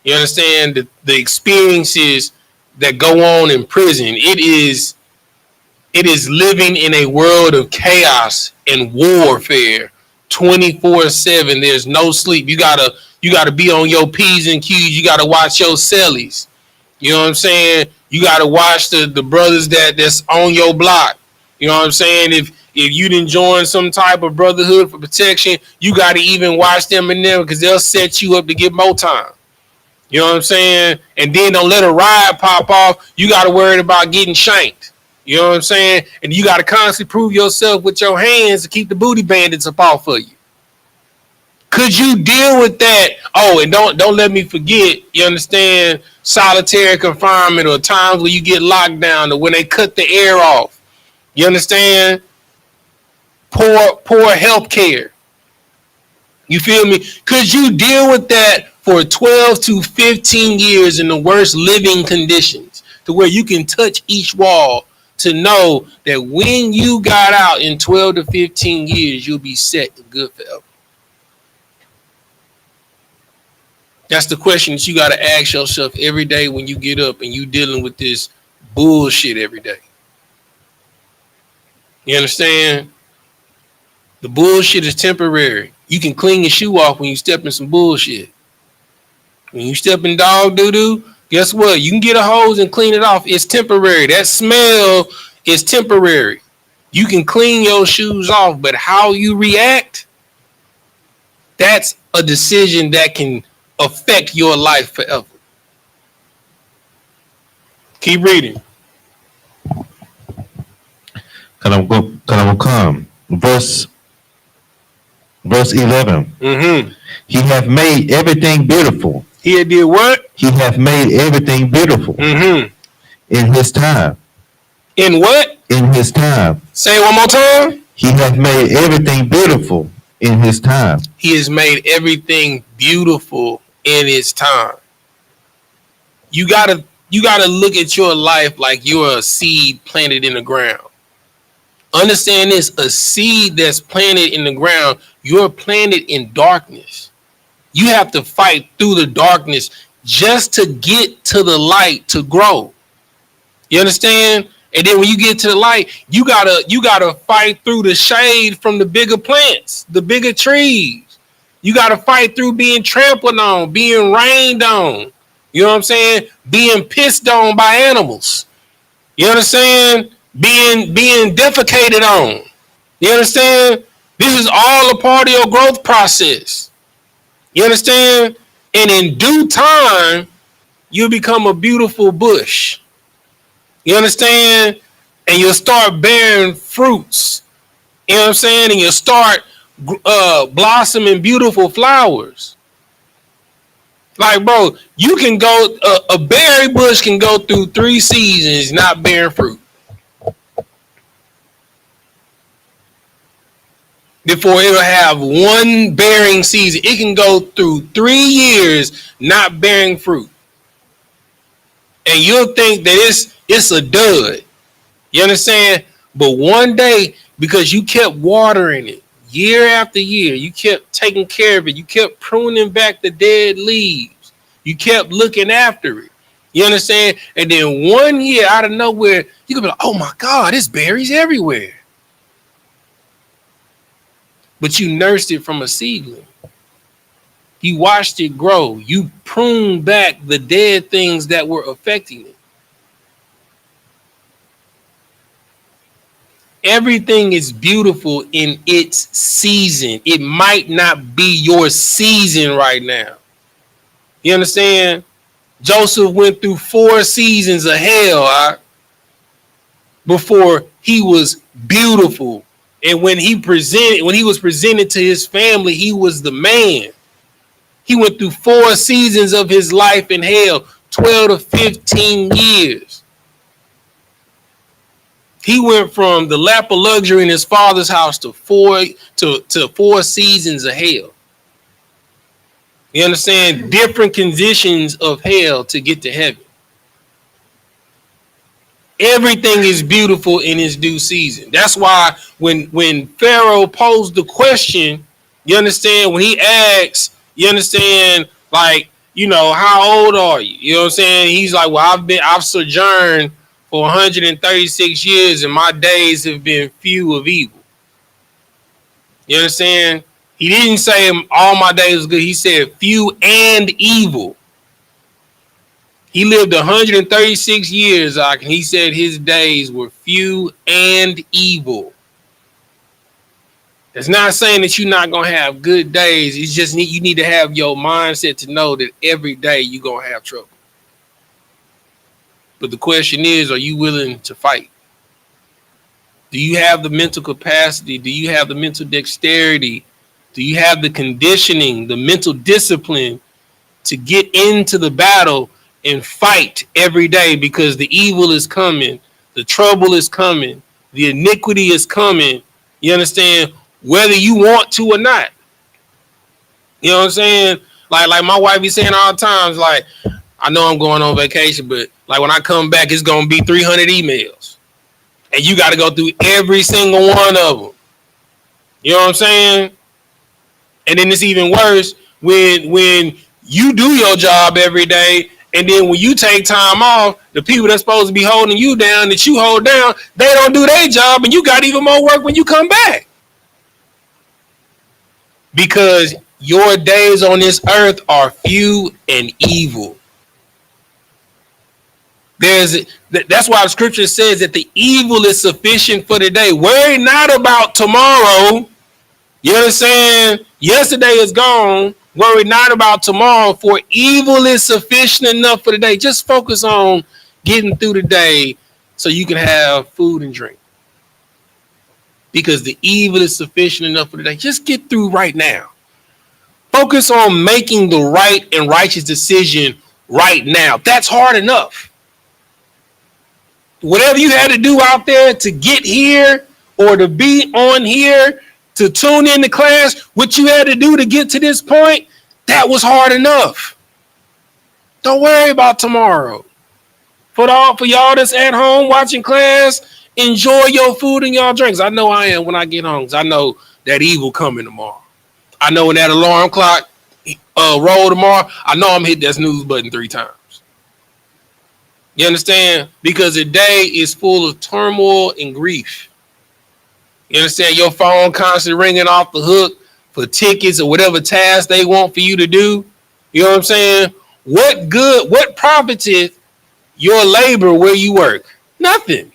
You understand? The experiences that go on in prison. It is living in a world of chaos and warfare 24/7. There's no sleep. You gotta be on your P's and Q's. You gotta watch your cellies. You know what I'm saying? You gotta watch the brothers that's on your block. You know what I'm saying? If you didn't join some type of brotherhood for protection, you gotta even watch them in there because they'll set you up to get more time. You know what I'm saying? And then don't let a riot pop off. You gotta worry about getting shanked. You know what I'm saying? And you gotta constantly prove yourself with your hands to keep the booty bandits up off of you. Could you deal with that? Oh, and don't let me forget, you understand, solitary confinement or times where you get locked down or when they cut the air off. You understand? Poor health care. You feel me? Could you deal with that for 12 to 15 years in the worst living conditions to where you can touch each wall to know that when you got out in 12 to 15 years, you'll be set and good forever? That's the question that you got to ask yourself every day when you get up and you dealing with this bullshit every day. You understand? The bullshit is temporary. You can clean your shoe off when you step in some bullshit. When you step in dog doo-doo, guess what? You can get a hose and clean it off. It's temporary. That smell is temporary. You can clean your shoes off, but how you react, that's a decision that can affect your life forever. Keep reading. Come. Verse 11. Mm-hmm. He hath made everything beautiful. He did what? He hath made everything beautiful. Mm-hmm. In his time. In what? In his time. Say it one more time. He hath made everything beautiful in his time. He has made everything beautiful in his time. You gotta look at your life like you're a seed planted in the ground. Understand this, a seed that's planted in the ground, you're planted in darkness. You have to fight through the darkness just to get to the light to grow. You understand? And then when you get to the light, you gotta fight through the shade from the bigger plants, the bigger trees. You gotta fight through being trampled on, being rained on. You know what I'm saying? Being pissed on by animals. You understand? Being defecated on. You understand? This is all a part of your growth process. You understand? And in due time, you'll become a beautiful bush. You understand? And you'll start bearing fruits. You know what I'm saying? And you'll start blossoming beautiful flowers. Like, bro, you can go, a berry bush can go through 3 seasons not bearing fruit before it'll have one bearing season. It can go through 3 years not bearing fruit. And you'll think that it's a dud. You understand? But one day, because you kept watering it year after year, you kept taking care of it, you kept pruning back the dead leaves, you kept looking after it. You understand? And then one year out of nowhere, you could be like, oh my God, there's berries everywhere. But you nursed it from a seedling. You watched it grow. You pruned back the dead things that were affecting it. Everything is beautiful in its season. It might not be your season right now. You understand? Joseph went through 4 seasons of hell before he was beautiful. And when he was presented to his family, he was the man. He went through 4 seasons of his life in hell, 12 to 15 years. He went from the lap of luxury in his father's house to 4 seasons of hell. You understand? Different conditions of hell to get to heaven. Everything is beautiful in its due season. That's why when Pharaoh posed the question, you understand, when he asks, you understand, like, you know, how old are you? You know what I'm saying? He's like, well, I've sojourned for 136 years and my days have been few of evil. You understand? He didn't say all my days was good. He said few and evil. He lived 136 years, and he said his days were few and evil. It's not saying that you're not going to have good days. It's just you need to have your mindset to know that every day you're going to have trouble. But the question is, are you willing to fight? Do you have the mental capacity? Do you have the mental dexterity? Do you have the conditioning, the mental discipline to get into the battle and fight every day? Because the evil is coming, the trouble is coming, the iniquity is coming. You understand? Whether you want to or not. You know what I'm saying? Like my wife be saying all the times, like, I know I'm going on vacation, but like when I come back, it's gonna be 300 emails. And you got to go through every single one of them. You know what I'm saying? And then it's even worse when you do your job every day, and then when you take time off, the people that's supposed to be holding you down, that you hold down, they don't do their job, and you got even more work when you come back. Because your days on this earth are few and evil. That's why the scripture says that the evil is sufficient for today. Worry not about tomorrow. You understand? Yesterday is gone. Worry not about tomorrow, for evil is sufficient enough for today. Just focus on getting through the day so you can have food and drink. Because the evil is sufficient enough for today. Just get through right now. Focus on making the right and righteous decision right now. That's hard enough. Whatever you had to do out there to get here or to be on here, to tune in to class, what you had to do to get to this point, that was hard enough. Don't worry about tomorrow. For y'all that's at home watching class, enjoy your food and y'all drinks. I know I am when I get home, because I know that evil coming tomorrow. I know when that alarm clock roll tomorrow, I know I'm hit that snooze button 3 times. You understand? Because the day is full of turmoil and grief. You understand? Your phone constantly ringing off the hook for tickets or whatever task they want for you to do. You know what I'm saying? What profiteth your labor where you work? Nothing.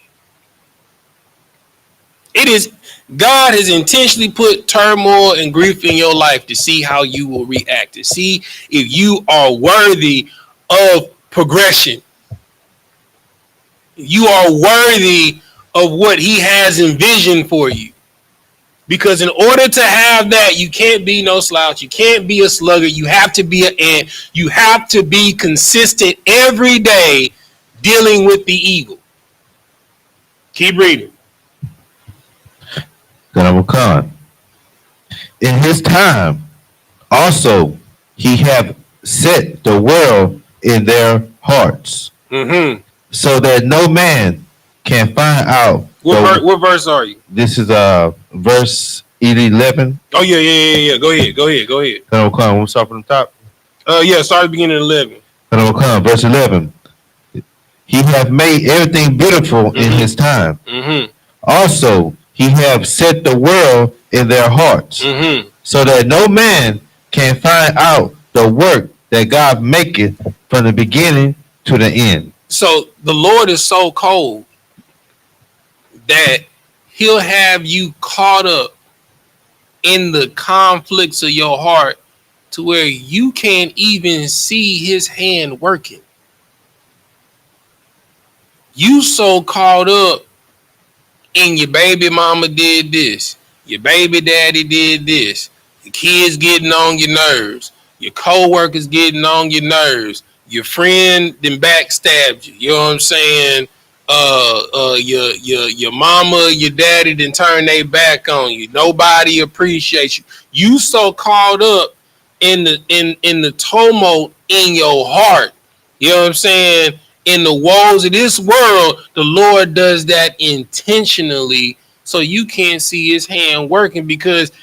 God has intentionally put turmoil and grief in your life to see how you will react, to see if you are worthy of progression. You are worthy of what he has envisioned for you. Because in order to have that, you can't be no slouch. You can't be a sluggard. You have to be an ant. You have to be consistent every day dealing with the evil. Keep reading. Khan. In his time, also, he have set the world in their hearts, so that no man can find out. What verse are you? This is verse 11. Oh yeah. Go ahead. Khan, we'll start from the top. Start at the beginning of 11. Khan, verse 11. He have made everything beautiful in his time. Also, he have set the world in their hearts, so that no man can find out the work that God maketh from the beginning to the end. So the Lord is so cold that he'll have you caught up in the conflicts of your heart to where you can't even see his hand working. You so caught up in your baby mama did this, your baby daddy did this, your kids getting on your nerves, your co-workers getting on your nerves, your friend then backstabbed you. You know what I'm saying? Your mama, your daddy then turn their back on you. Nobody appreciates you. You so caught up in the tumult in your heart. You know what I'm saying? In the woes of this world, the Lord does that intentionally so you can't see his hand working. Because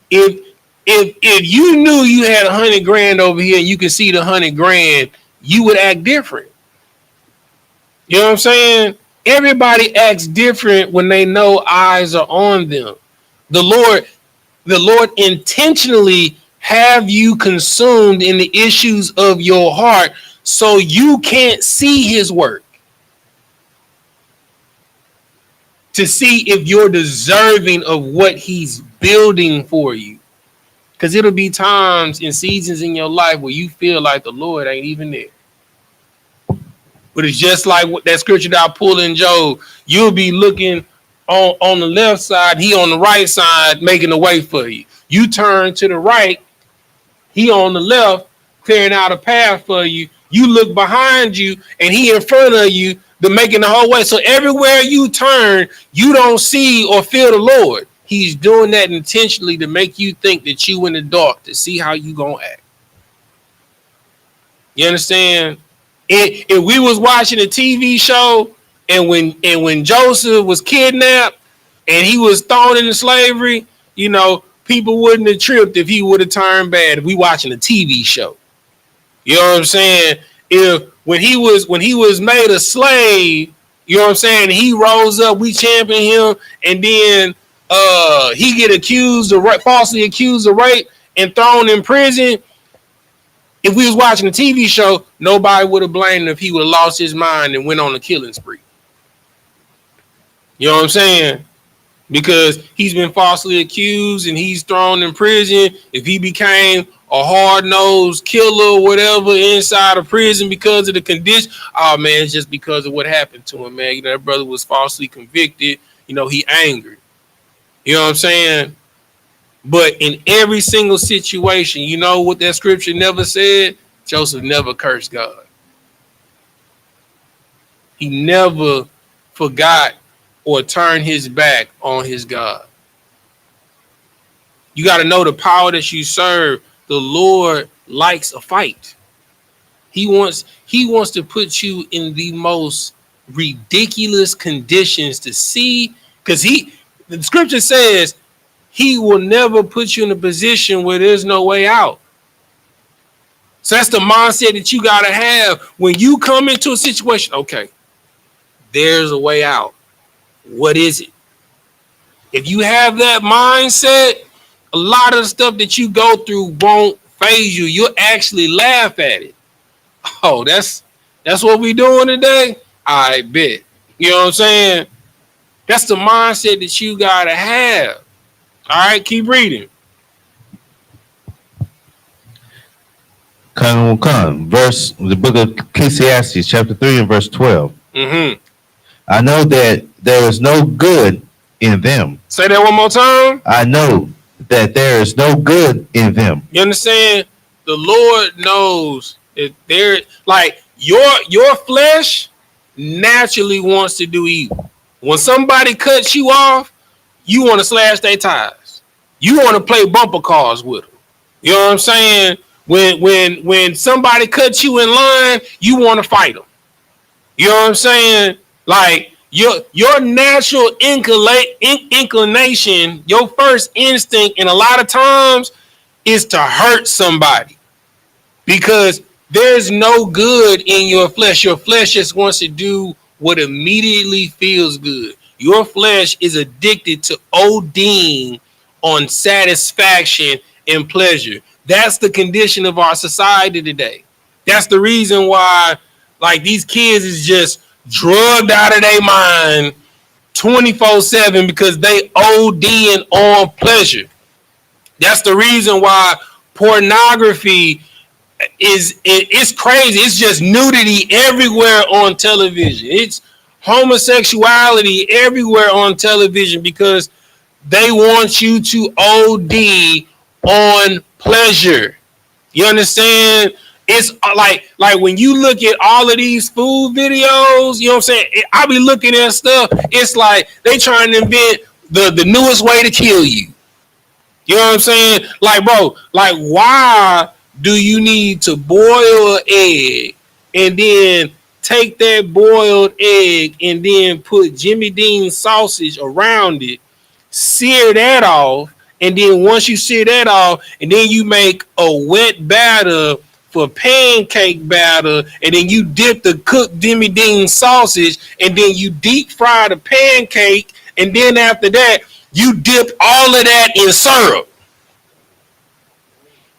if you knew you had $100,000 over here and you could see the $100,000, you would act different. You know what I'm saying? Everybody acts different when they know eyes are on them. The Lord intentionally have you consumed in the issues of your heart so you can't see his work, to see if you're deserving of what he's building for you. Because it'll be times and seasons in your life where you feel like the Lord ain't even there. But it's just like what that scripture that I pulled in Job. You'll be looking on the left side, he on the right side, making the way for you. You turn to the right, he on the left, clearing out a path for you. You look behind you, and he in front of you, making the whole way. So everywhere you turn, you don't see or feel the Lord. He's doing that intentionally to make you think that you in the dark, to see how you gonna act. You understand? If we was watching a TV show And when Joseph was kidnapped and he was thrown into slavery, you know, people wouldn't have tripped if he would have turned bad. If we watching a TV show, you know what I'm saying? If when he was made a slave, you know what I'm saying, he rose up, we champion him, and then he get falsely accused of rape and thrown in prison. If we was watching a TV show, nobody would have blamed him if he would have lost his mind and went on a killing spree. You know what I'm saying? Because he's been falsely accused and he's thrown in prison. If he became a hard-nosed killer or whatever inside of prison because of the condition, oh man, it's just because of what happened to him, man. You know, that brother was falsely convicted. You know, he angered. You know what I'm saying? But in every single situation, you know what that scripture never said? Joseph never cursed God. He never forgot or turned his back on his God. You got to know the power that you serve. The Lord likes a fight. He wants to put you in the most ridiculous conditions to see, because the scripture says he will never put you in a position where there's no way out. So that's the mindset that you got to have when you come into a situation. Okay, there's a way out. What is it? If you have that mindset, a lot of the stuff that you go through won't faze you. You'll actually laugh at it. Oh, that's what we doing today? I bet. You know what I'm saying? That's the mindset that you got to have. All right, keep reading. Verse, the book of Ecclesiastes, chapter 3 and verse 12. Mm-hmm. I know that there is no good in them. Say that one more time. I know that there is no good in them. You understand? The Lord knows that there, like your flesh naturally wants to do evil. When somebody cuts you off, you want to slash their tires. You want to play bumper cars with them. You know what I'm saying? When somebody cuts you in line, you want to fight them. You know what I'm saying? Like your natural inclination, your first instinct, and a lot of times, is to hurt somebody, because there's no good in your flesh. Your flesh just wants to do what immediately feels good. Your flesh is addicted to ODing on satisfaction and pleasure. That's the condition of our society today. That's the reason why, like, these kids is just drugged out of their mind 24/7, because they ODing on pleasure. That's the reason why pornography it's crazy. It's just nudity everywhere on television. It's homosexuality everywhere on television, because they want you to OD on pleasure. You understand? It's like when you look at all of these food videos, you know what I'm saying? I be looking at stuff. It's like they trying to invent the newest way to kill you. You know what I'm saying? Like, bro, like, why do you need to boil an egg and then take that boiled egg and then put Jimmy Dean sausage around it, sear that off, and then once you sear that off, and then you make a wet batter for pancake batter, and then you dip the cooked Jimmy Dean sausage, and then you deep fry the pancake, and then after that, you dip all of that in syrup.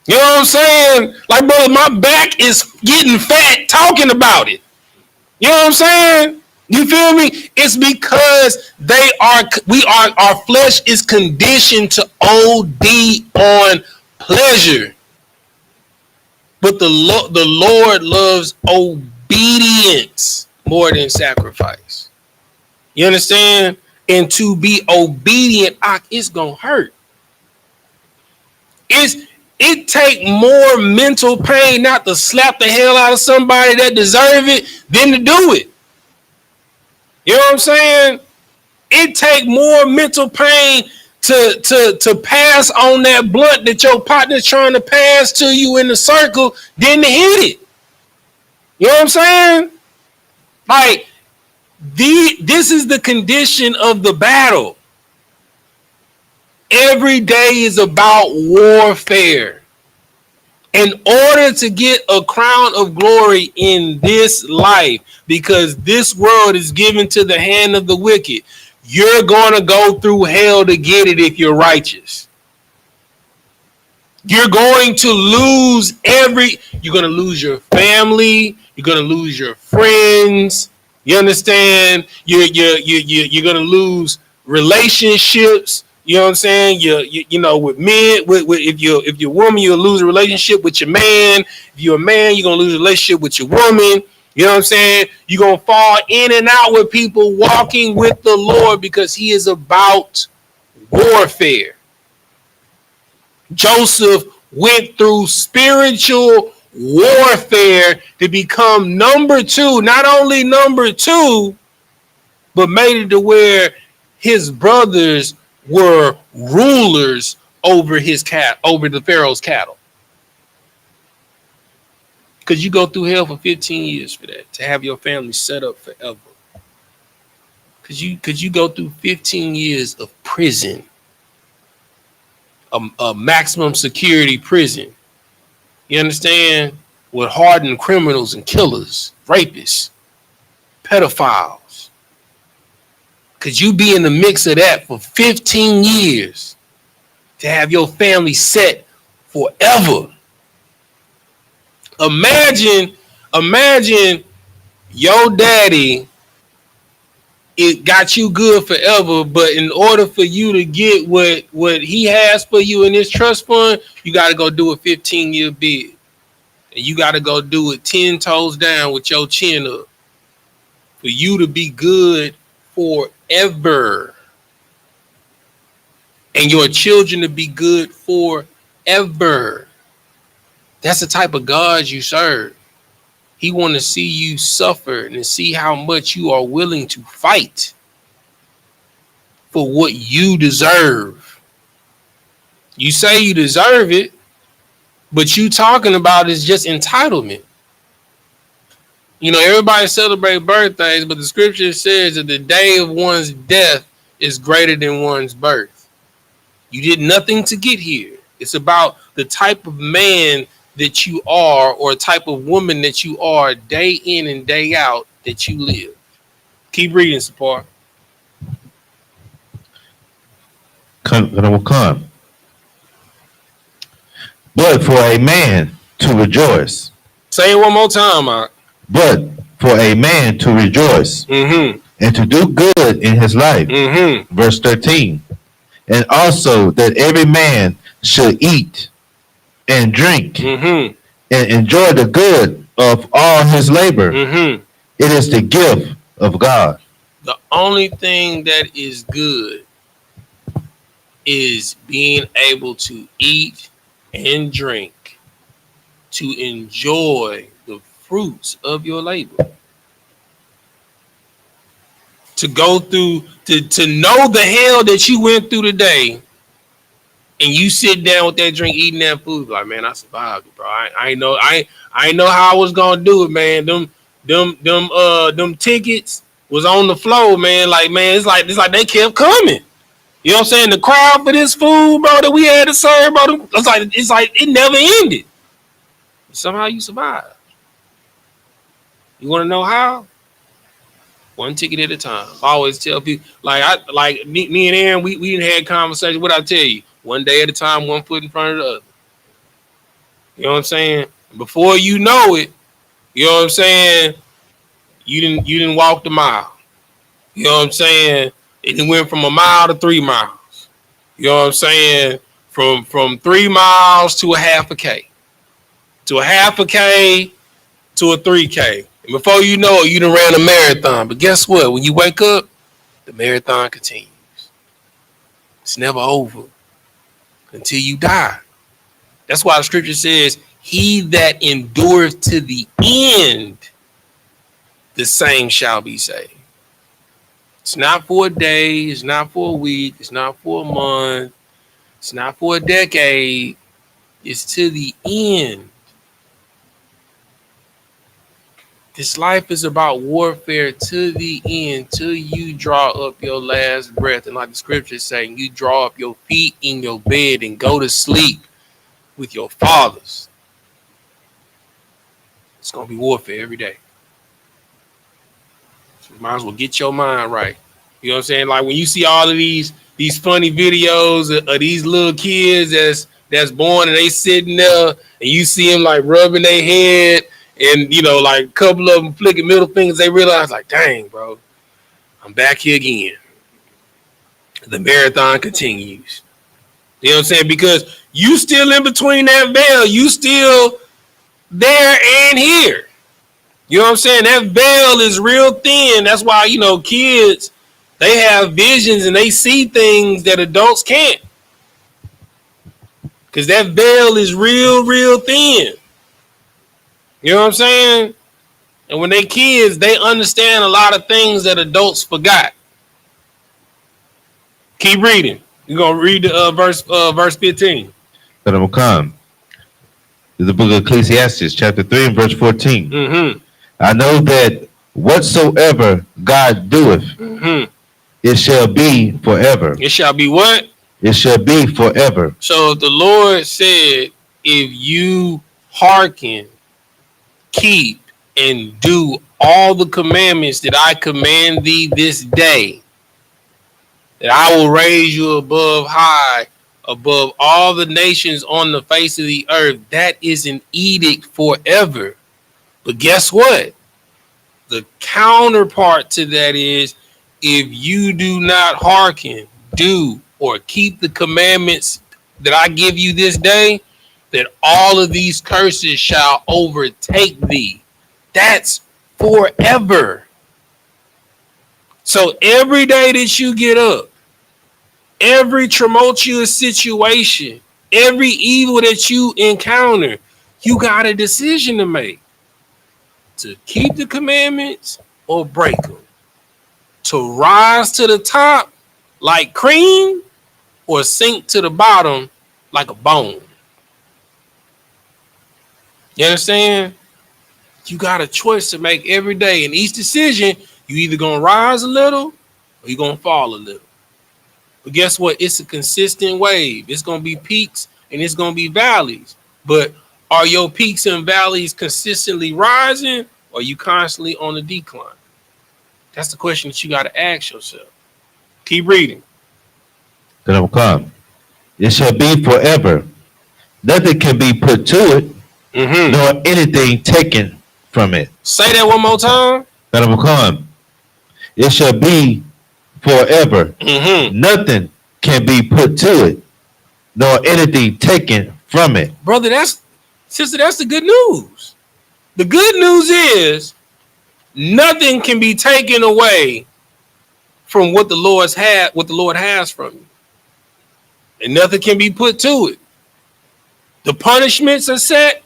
You know what I'm saying? Like, bro, my back is getting fat talking about it. You know what I'm saying? You feel me? It's because our flesh is conditioned to OD on pleasure. But the Lord loves obedience more than sacrifice. You understand? And to be obedient, it's gonna hurt. It take more mental pain not to slap the hell out of somebody that deserve it than to do it. You know what I'm saying? It take more mental pain to pass on that blunt that your partner's trying to pass to you in the circle than to hit it. You know what I'm saying? Like, This is the condition of the battle. Every day is about warfare. In order to get a crown of glory in this life, because this world is given to the hand of the wicked, you're going to go through hell to get it if you're righteous. You're going to lose you're going to lose your family. You're going to lose your friends. You understand? You're going to lose relationships. You know what I'm saying? You know, with men, with if you're a woman, you'll lose a relationship with your man. If you're a man, you're gonna lose a relationship with your woman. You know what I'm saying? You're gonna fall in and out with people walking with the Lord because He is about warfare. Joseph went through spiritual warfare to become number two, not only number two, but made it to where his brothers were rulers over over the Pharaoh's cattle. Because you go through hell for 15 years for that, to have your family set up forever. Because you go through 15 years of prison, a maximum security prison. You understand? With hardened criminals and killers, rapists, pedophiles. Could you be in the mix of that for 15 years to have your family set forever? Imagine your daddy, it got you good forever, but in order for you to get what he has for you in this trust fund, you got to go do a 15-year bid. And you got to go do it 10 toes down with your chin up for you to be good forever. And your children to be good forever. That's the type of God you serve. He want to see you suffer and see how much you are willing to fight for what you deserve. You say you deserve it, but you talking about is just entitlement. You know, everybody celebrate birthdays, but the scripture says that the day of one's death is greater than one's birth. You did nothing to get here. It's about the type of man that you are, or type of woman that you are, day in and day out that you live. Keep reading, Sapar. Come. But for a man to rejoice. Say it one more time, Mark. But for a man to rejoice and to do good in his life. Verse 13. And also that every man should eat and drink and enjoy the good of all his labor. It is the gift of God. The only thing that is good is being able to eat and drink, to enjoy the fruits of your labor. To go through, to know the hell that you went through today, and you sit down with that drink, eating that food, like, man, I survived it, bro. I know how I was gonna do it, man. Them tickets was on the floor, man. Like, man, it's like they kept coming. You know what I'm saying? The crowd for this food, bro, that we had to serve, bro. It's like it never ended. Somehow you survived. You want to know how? One ticket at a time. I always tell people, like me and Aaron, we didn't have conversations. What I tell you, one day at a time, one foot in front of the other. You know what I'm saying? Before you know it, you know what I'm saying, you didn't walk the mile. You know what I'm saying? It went from a mile to 3 miles. You know what I'm saying? From 3 miles to a half a K. To a half a K to a 3K. And before you know it, you done ran a marathon. But guess what? When you wake up, the marathon continues. It's never over until you die. That's why the scripture says, he that endureth to the end, the same shall be saved. It's not for a day. It's not for a week. It's not for a month. It's not for a decade. It's to the end. This life is about warfare to the end, till you draw up your last breath. And like the scripture is saying, you draw up your feet in your bed and go to sleep with your fathers. It's going to be warfare every day. So you might as well get your mind right. You know what I'm saying? Like when you see all of these funny videos of these little kids that's born and they sitting there and you see them like rubbing their head and, you know, like a couple of them flicking middle fingers, they realize like, dang, bro, I'm back here again. The marathon continues. You know what I'm saying? Because you still in between that veil. You still there and here. You know what I'm saying? That veil is real thin. That's why, you know, kids, they have visions and they see things that adults can't. Because that veil is real thin. You know what I'm saying? And when they kids, they understand a lot of things that adults forgot. Keep reading. You're going to read verse 15. That will come. The book of Ecclesiastes, chapter 3 and verse 14. Mm-hmm. I know that whatsoever God doeth, it shall be forever. It shall be what? It shall be forever. So the Lord said, if you hearken, keep, and do all the commandments that I command thee this day, that I will raise you above high, above all the nations on the face of the earth. That is an edict forever. But guess what? The counterpart to that is, if you do not hearken, do, or keep the commandments that I give you this day, that all of these curses shall overtake thee. That's forever. So every day that you get up, every tumultuous situation, every evil that you encounter, you got a decision to make. To keep the commandments or break them. To rise to the top like cream or sink to the bottom like a bone. You understand? You got a choice to make every day. And each decision, you either going to rise a little or you're going to fall a little. But guess what? It's a consistent wave. It's going to be peaks and it's going to be valleys. But are your peaks and valleys consistently rising or are you constantly on the decline? That's the question that you got to ask yourself. Keep reading. That will come. It shall be forever. Nothing can be put to it, nor anything taken from it. Say that one more time. That will come. It shall be forever. Nothing can be put to it, nor anything taken from it. Brother, sister, that's the good news. The good news is nothing can be taken away from what the Lord has from you. And nothing can be put to it. The punishments are set,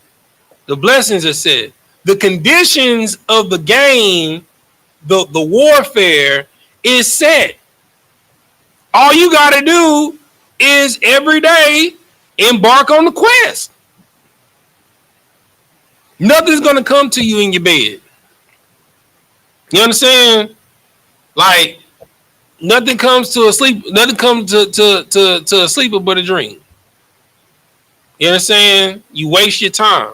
the blessings are set. The conditions of the game, the warfare is set. All you got to do is every day embark on the quest. Nothing's going to come to you in your bed. You understand? Like, nothing comes to a sleep. Nothing comes to a sleeper but a dream. You understand? You waste your time.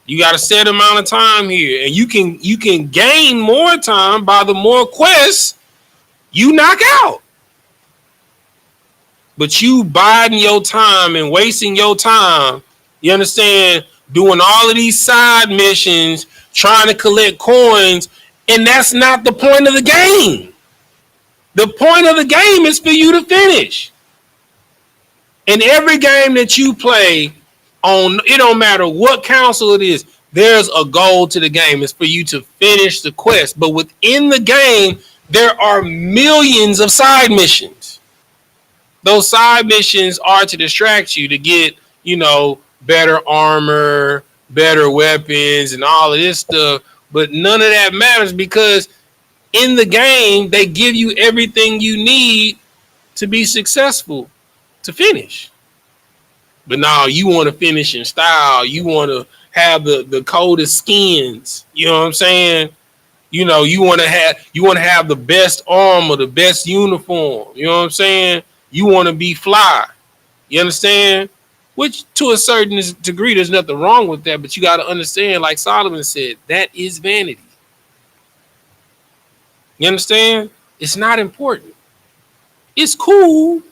You got a set amount of time here, and you can gain more time by the more quests you knock out. But you biding your time and wasting your time, you understand, doing all of these side missions, trying to collect coins, and that's not the point of the game. The point of the game is for you to finish. In every game that you play on, it don't matter what council it is, there's a goal to the game. It's for you to finish the quest. But within the game, there are millions of side missions. Those side missions are to distract you to get, better armor, better weapons, and all of this stuff. But none of that matters because in the game, they give you everything you need to be successful, to finish. But now you want to finish in style. You want to have the coldest skins. You know what I'm saying? You know, you want to have the best armor, the best uniform. You know what I'm saying? You want to be fly. You understand? Which to a certain degree, there's nothing wrong with that, but you got to understand, like Solomon said, that is vanity. You understand? It's not important. It's cool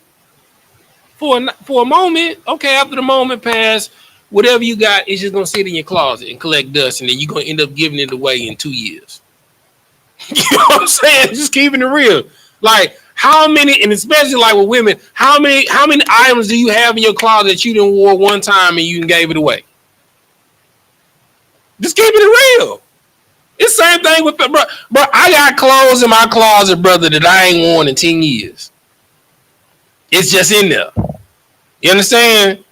for a moment. Okay, after the moment pass, whatever you got is just gonna sit in your closet and collect dust, and then you're gonna end up giving it away in 2 years. You know what I'm saying? Just keeping it real. Like, how many, and especially like with women, how many items do you have in your closet that you didn't wore one time and you gave it away? Just keeping it real. It's the same thing with, bro, I got clothes in my closet, brother, that I ain't worn in 10 years. It's just in there. You understand?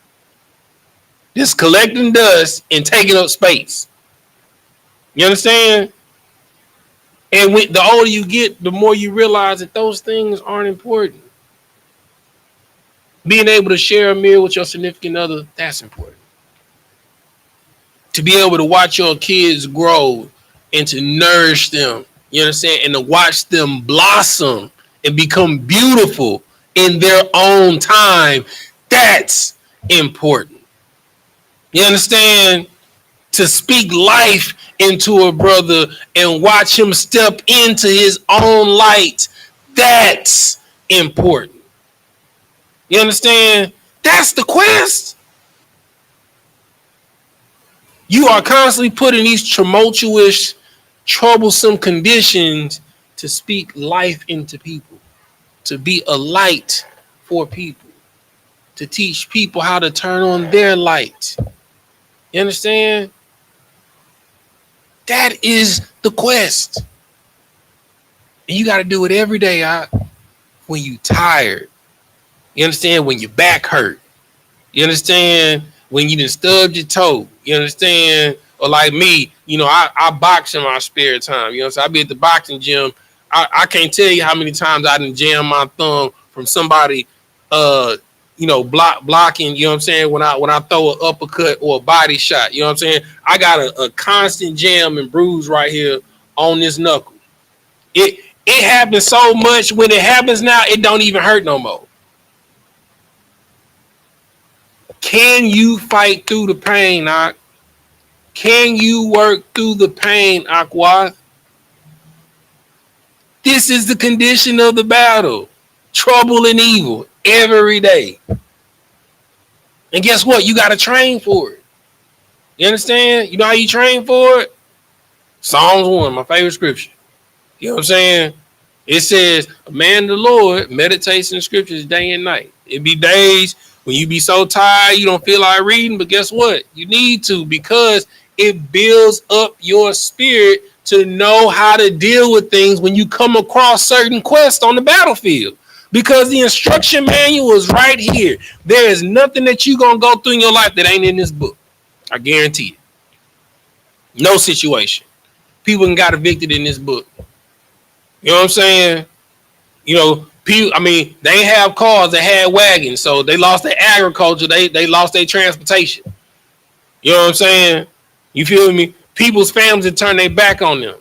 Just collecting dust and taking up space. You understand? And when the older you get, the more you realize that those things aren't important. Being able to share a meal with your significant other, that's important. To be able to watch your kids grow and to nourish them, you understand, and to watch them blossom and become beautiful in their own time, that's important. You understand? To speak life into a brother and watch him step into his own light, that's important. You understand? That's the quest. You are constantly put in these tumultuous, troublesome conditions to speak life into people, to be a light for people, to teach people how to turn on their light. You understand? That is the quest. And you got to do it every day when you tired. You understand? When your back hurt. You understand? When you done stubbed your toe. You understand? Or like me, you know, I box in my spare time. You know, so I be at the boxing gym. I can't tell you how many times I done jammed my thumb from somebody, you know, blocking. You know what I'm saying? When I throw an uppercut or a body shot. You know what I'm saying? I got a constant jam and bruise right here on this knuckle. It happens so much. When it happens now, it don't even hurt no more. Can you fight through the pain, Ak? Can you work through the pain, Aqua? This is the condition of the battle. Trouble and evil every day. And guess what? You got to train for it. You understand? You know how you train for it? Psalms 1, my favorite scripture. You know what I'm saying? It says, a man of the Lord meditates in the scriptures day and night. It be days when you be so tired you don't feel like reading, but guess what? You need to, because it builds up your spirit to know how to deal with things when you come across certain quests on the battlefield. Because the instruction manual is right here. There is nothing that you're going to go through in your life that ain't in this book. I guarantee it. No situation. People got evicted in this book. You know what I'm saying? You know, people, I mean, they ain't have cars, they had wagons, so they lost their agriculture, they lost their transportation. You know what I'm saying? You feel me? People's families have turned their back on them.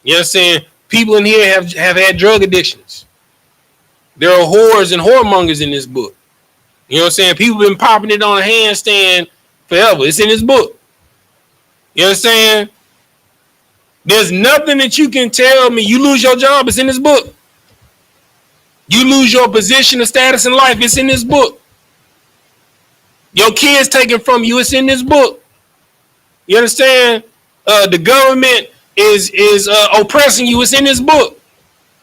You know what I'm saying? People in here have had drug addictions. There are whores and whoremongers in this book. You know what I'm saying? People been popping it on a handstand forever. It's in this book. You understand? There's nothing that you can tell me. You lose your job, it's in this book. You lose your position or status in life, it's in this book. Your kids taken from you, it's in this book. You understand? The government is oppressing you, it's in this book.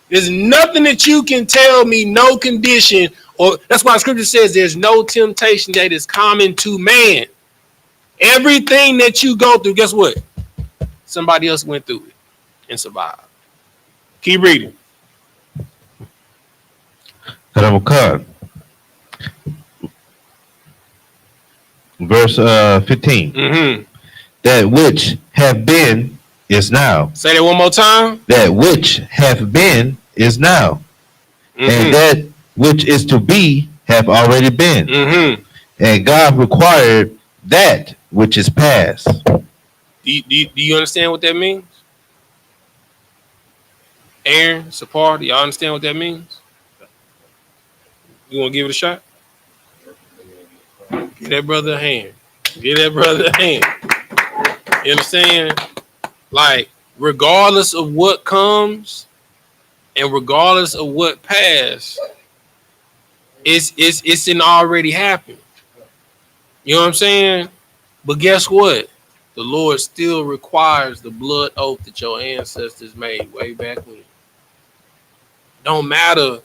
There's nothing that you can tell me, no condition, or that's why scripture says there's no temptation that is common to man. Everything that you go through, guess what? Somebody else went through it and survived. Keep reading. Verse 15. Mm-hmm. That which have been is now. Say that one more time. That which have been is now. Mm-hmm. And that which is to be have already been. Mm-hmm. And God required that which is past. Do you understand what that means? Aaron, Sapar, do y'all understand what that means? You want to give it a shot? Give that brother a hand. Give that brother a hand. You understand? Like, regardless of what comes and regardless of what passed, it's an already happened. You know what I'm saying? But guess what? The Lord still requires the blood oath that your ancestors made way back when. Don't matter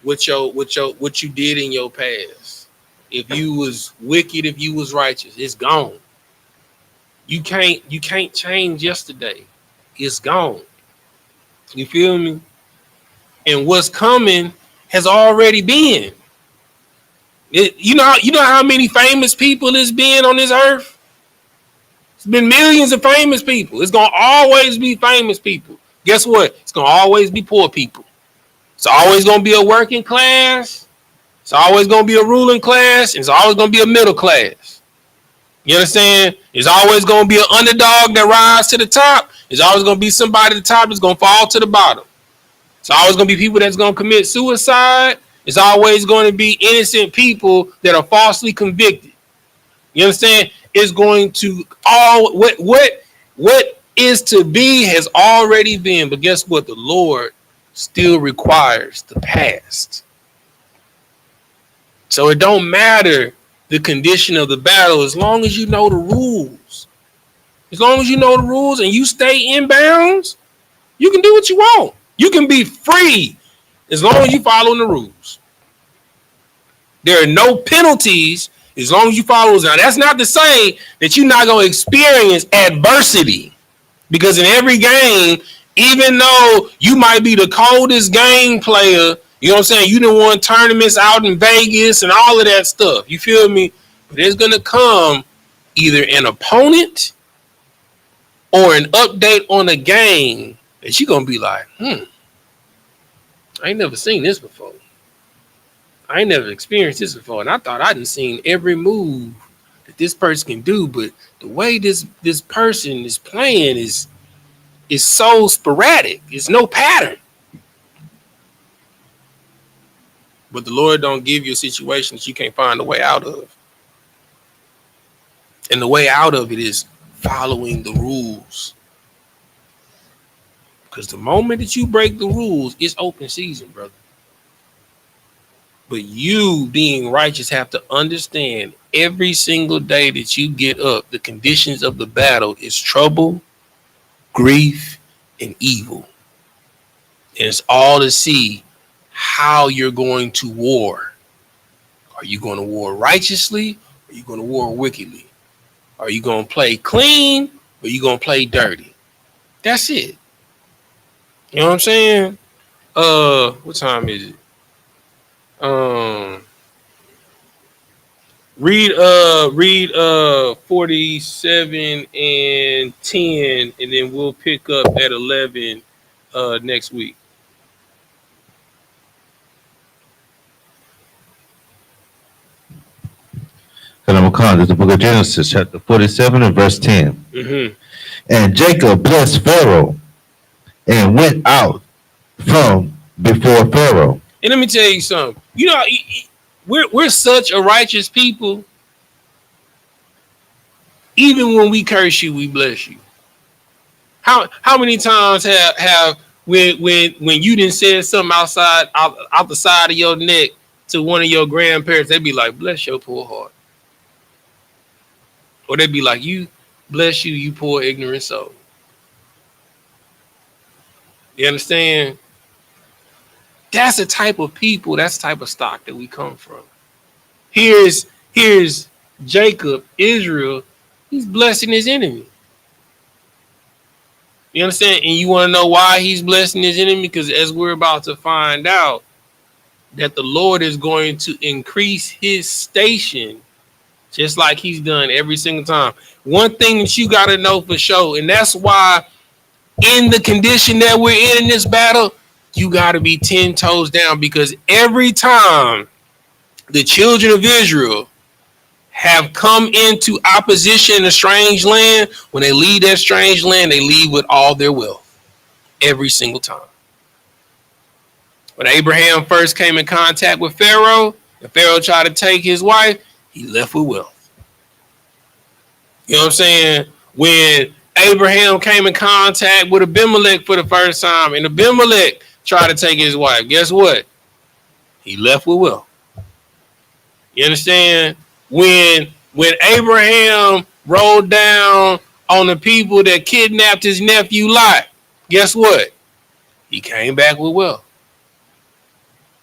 what you did in your past. If you was wicked, if you was righteous, it's gone. You can't change yesterday. It's gone. You feel me? And what's coming has already been. You know how many famous people there's been on this earth? It's been millions of famous people. It's gonna always be famous people. Guess what? It's gonna always be poor people. It's always gonna be a working class. It's always gonna be a ruling class. It's always gonna be a middle class. You understand? It's always gonna be an underdog that rises to the top. It's always gonna be somebody at the top that's gonna fall to the bottom. It's always gonna be people that's gonna commit suicide. It's always going to be innocent people that are falsely convicted. You understand? It's going to all what is to be has already been. But guess what? The Lord still requires the past. So it don't matter the condition of the battle as long as you know the rules. As long as you know the rules and you stay in bounds, you can do what you want. You can be free as long as you follow the rules. There are no penalties as long as you follow those. Now, that's not to say that you're not going to experience adversity. Because in every game, even though you might be the coldest game player, you know what I'm saying? You done won tournaments out in Vegas and all of that stuff. You feel me? But there's going to come either an opponent or an update on a game that you're going to be like, I ain't never seen this before. I ain't never experienced this before. And I thought I done seen every move that this person can do. But the way this person is playing is so sporadic. It's no pattern. But the Lord don't give you a situation that you can't find a way out of. And the way out of it is following the rules. Because the moment that you break the rules, it's open season, brother. But you, being righteous, have to understand every single day that you get up, the conditions of the battle is trouble, grief, and evil. And it's all to see how you're going to war. Are you going to war righteously? Or are you going to war wickedly? Are you going to play clean? Or are you going to play dirty? That's it. You know what I'm saying? What time is it? Read 47 and 10, and then we'll pick up at 11 next week. This is the book of Genesis, chapter 47 and verse 10. Mm-hmm. And Jacob blessed Pharaoh and went out from before Pharaoh. And let me tell you something. You know, we're such a righteous people. Even when we curse you, we bless you. How many times have when you didn't say something out the side of your neck to one of your grandparents, they'd be like, bless your poor heart. Or they'd be like, you bless you, you poor ignorant soul. You understand? That's the type of people, that's the type of stock that we come from. Here's Jacob, Israel, he's blessing his enemy. You understand? And you want to know why he's blessing his enemy? Because as we're about to find out, that the Lord is going to increase his station just like he's done every single time. One thing that you got to know for sure, and that's why in the condition that we're in this battle, you got to be 10 toes down, because every time the children of Israel have come into opposition in a strange land, when they leave that strange land, they leave with all their wealth every single time. When Abraham first came in contact with Pharaoh, and Pharaoh tried to take his wife, he left with wealth. You know what I'm saying? When Abraham came in contact with Abimelech for the first time, and Abimelech tried to take his wife, guess what? He left with wealth. You understand? When Abraham rolled down on the people that kidnapped his nephew Lot, guess what? He came back with wealth.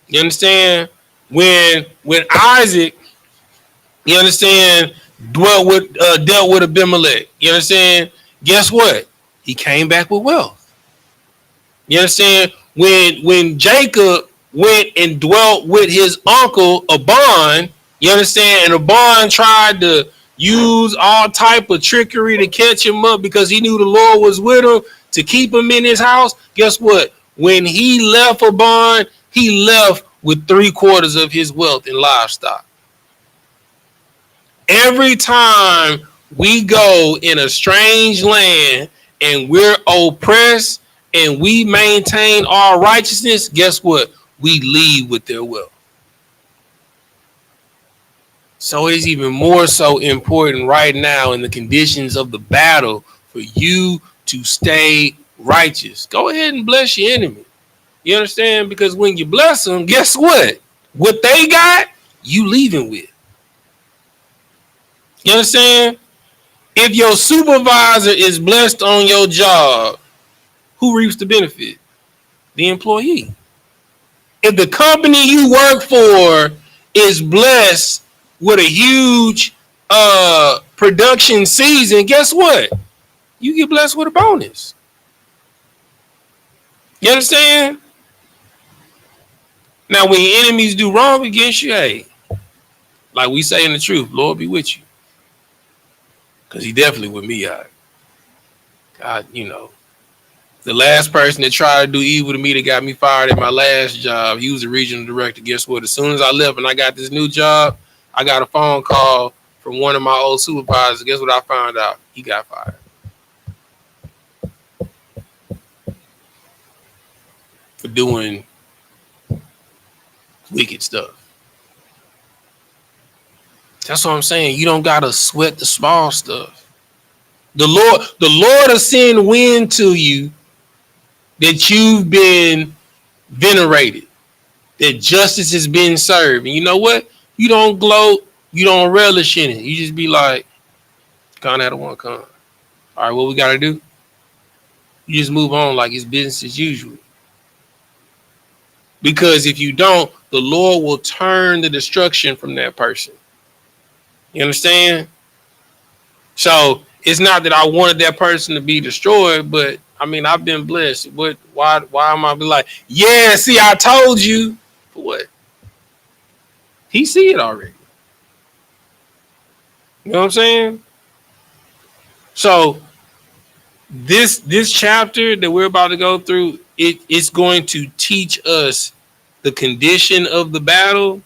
You understand? When Isaac, you understand, dealt with Abimelech, you understand? Guess what? He came back with wealth. You understand? When Jacob went and dwelt with his uncle Laban, you understand, and Laban tried to use all type of trickery to catch him up because he knew the Lord was with him to keep him in his house. Guess what? When he left Laban, he left with 3/4 of his wealth in livestock. Every time we go in a strange land and we're oppressed and we maintain our righteousness, guess what? We leave with their wealth. So it's even more so important right now in the conditions of the battle for you to stay righteous. Go ahead and bless your enemy. You understand? Because when you bless them, guess what? What they got, you leaving with. You understand? If your supervisor is blessed on your job, who reaps the benefit? The employee. If the company you work for is blessed with a huge production season, guess what? You get blessed with a bonus. You understand? Now, when your enemies do wrong against you, hey, like we say in the truth, Lord be with you. Because he definitely with me, God, you know. The last person that tried to do evil to me that got me fired at my last job, he was the regional director. Guess what? As soon as I left and I got this new job, I got a phone call from one of my old supervisors. Guess what I found out? He got fired. For doing wicked stuff. That's what I'm saying. You don't gotta sweat the small stuff. The Lord will send wind to you that you've been venerated, that justice has been served. And you know what? You don't gloat, you don't relish in it. You just be like, con out of one con. All right, what we gotta do? You just move on like it's business as usual. Because if you don't, the Lord will turn the destruction from that person. You understand? So it's not that I wanted that person to be destroyed, but I mean, I've been blessed. Why am I be like, yeah, see, I told you. For what? He see it already. You know what I'm saying? So this chapter that we're about to go through, it's going to teach us the condition of the battle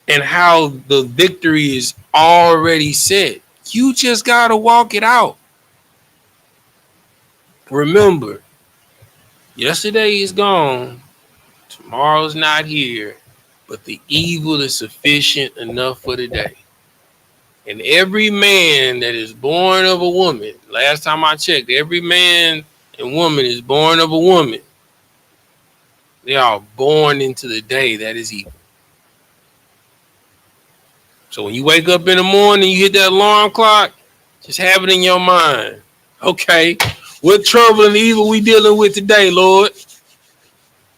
and how the victory is already set. You just got to walk it out. Remember, yesterday is gone. Tomorrow's not here. But the evil is sufficient enough for today. And every man that is born of a woman, last time I checked, every man and woman is born of a woman. They are born into the day that is evil. So when you wake up in the morning, you hit that alarm clock, just have it in your mind. Okay, what trouble and evil we dealing with today, Lord?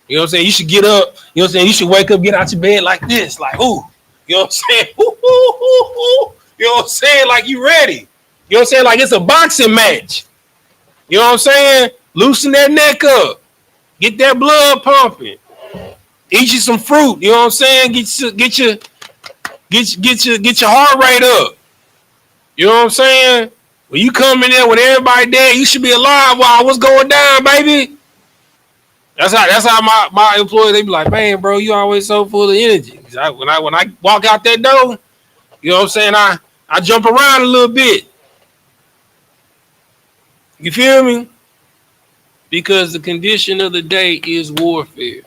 You know what I'm saying? You should get up. You know what I'm saying? You should wake up, get out your bed like this, like, ooh. You know what I'm saying? Ooh, ooh, ooh, ooh. You know what I'm saying? Like you ready. You know what I'm saying? Like it's a boxing match. You know what I'm saying? Loosen that neck up. Get that blood pumping. Eat you some fruit. You know what I'm saying? Get your heart rate up. You know what I'm saying? When you come in there with everybody dead, you should be alive while what's going down, baby. That's how my employees, they be like, man, bro, you always so full of energy. When I walk out that door, You know what I'm saying? I jump around a little bit. You feel me? Because the condition of the day is warfare.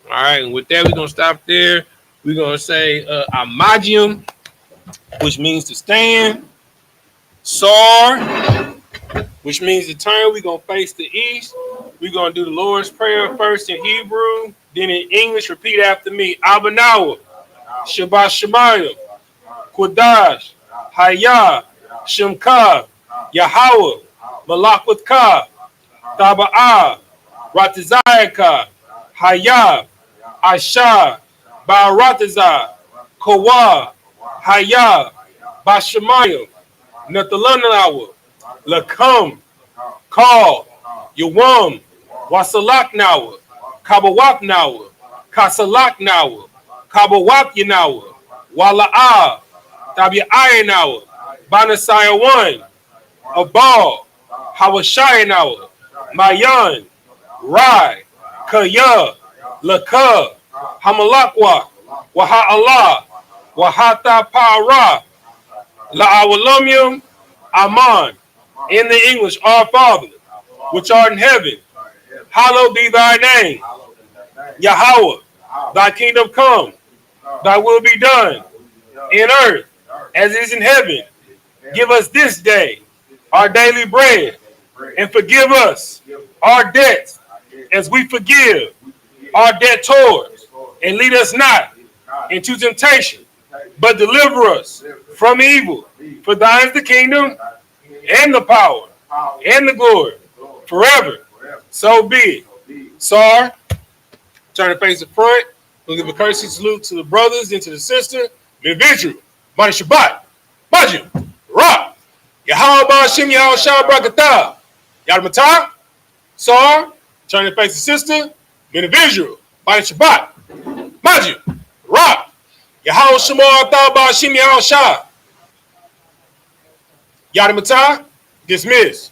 All right, and with that, we're going to stop there. We're going to say Amagium, which means to stand. Sar, which means to turn. We're going to face the east. We're going to do the Lord's Prayer first in Hebrew, then in English. Repeat after me. Abanawa, Shabbat Shemayim, Quadash, Hayah, Shemka, Yahweh, Malakwatka, Taba'ah, Ratizayaka, Hayah, Asha, Ba'aratazah, Kawa, Hayah, Bashamayim, Nathalanawa, Lakam, Kal, Yawam, Wasalaknawa, Kabawapnawa, Kasalaknawa, Kabawapyanawa, Wala'ah, Tabi'ayanawa, Banasaya 1, Abal, Hawashayanawa, Mayan, Rai, Kaya, Laka, Hamalakwa, Waha Wahata Para, La'awalumium, Aman. In the English, our Father, which art in heaven, hallowed be thy name. Yahweh, thy kingdom come, thy will be done in earth as it is in heaven. Give us this day our daily bread, and forgive us our debts as we forgive our debtors, and lead us not into temptation, but deliver us from evil. For thine is the kingdom, and the power, and the glory, forever. So be it. Sar, turn to face the front. We'll give a courtesy salute to the brothers and to the sister. Individual, Bani Shabbat, Bajim, Ra, Yahweh Bashim, Yahweh Shah Brakatah, Yadmatah, Sar, turn to face the sister. Individual, Bani Shabbat, Bajim, Ra, Yahweh Shemar Athah Bashim, Yahweh Shah, Yadmatah, dismiss.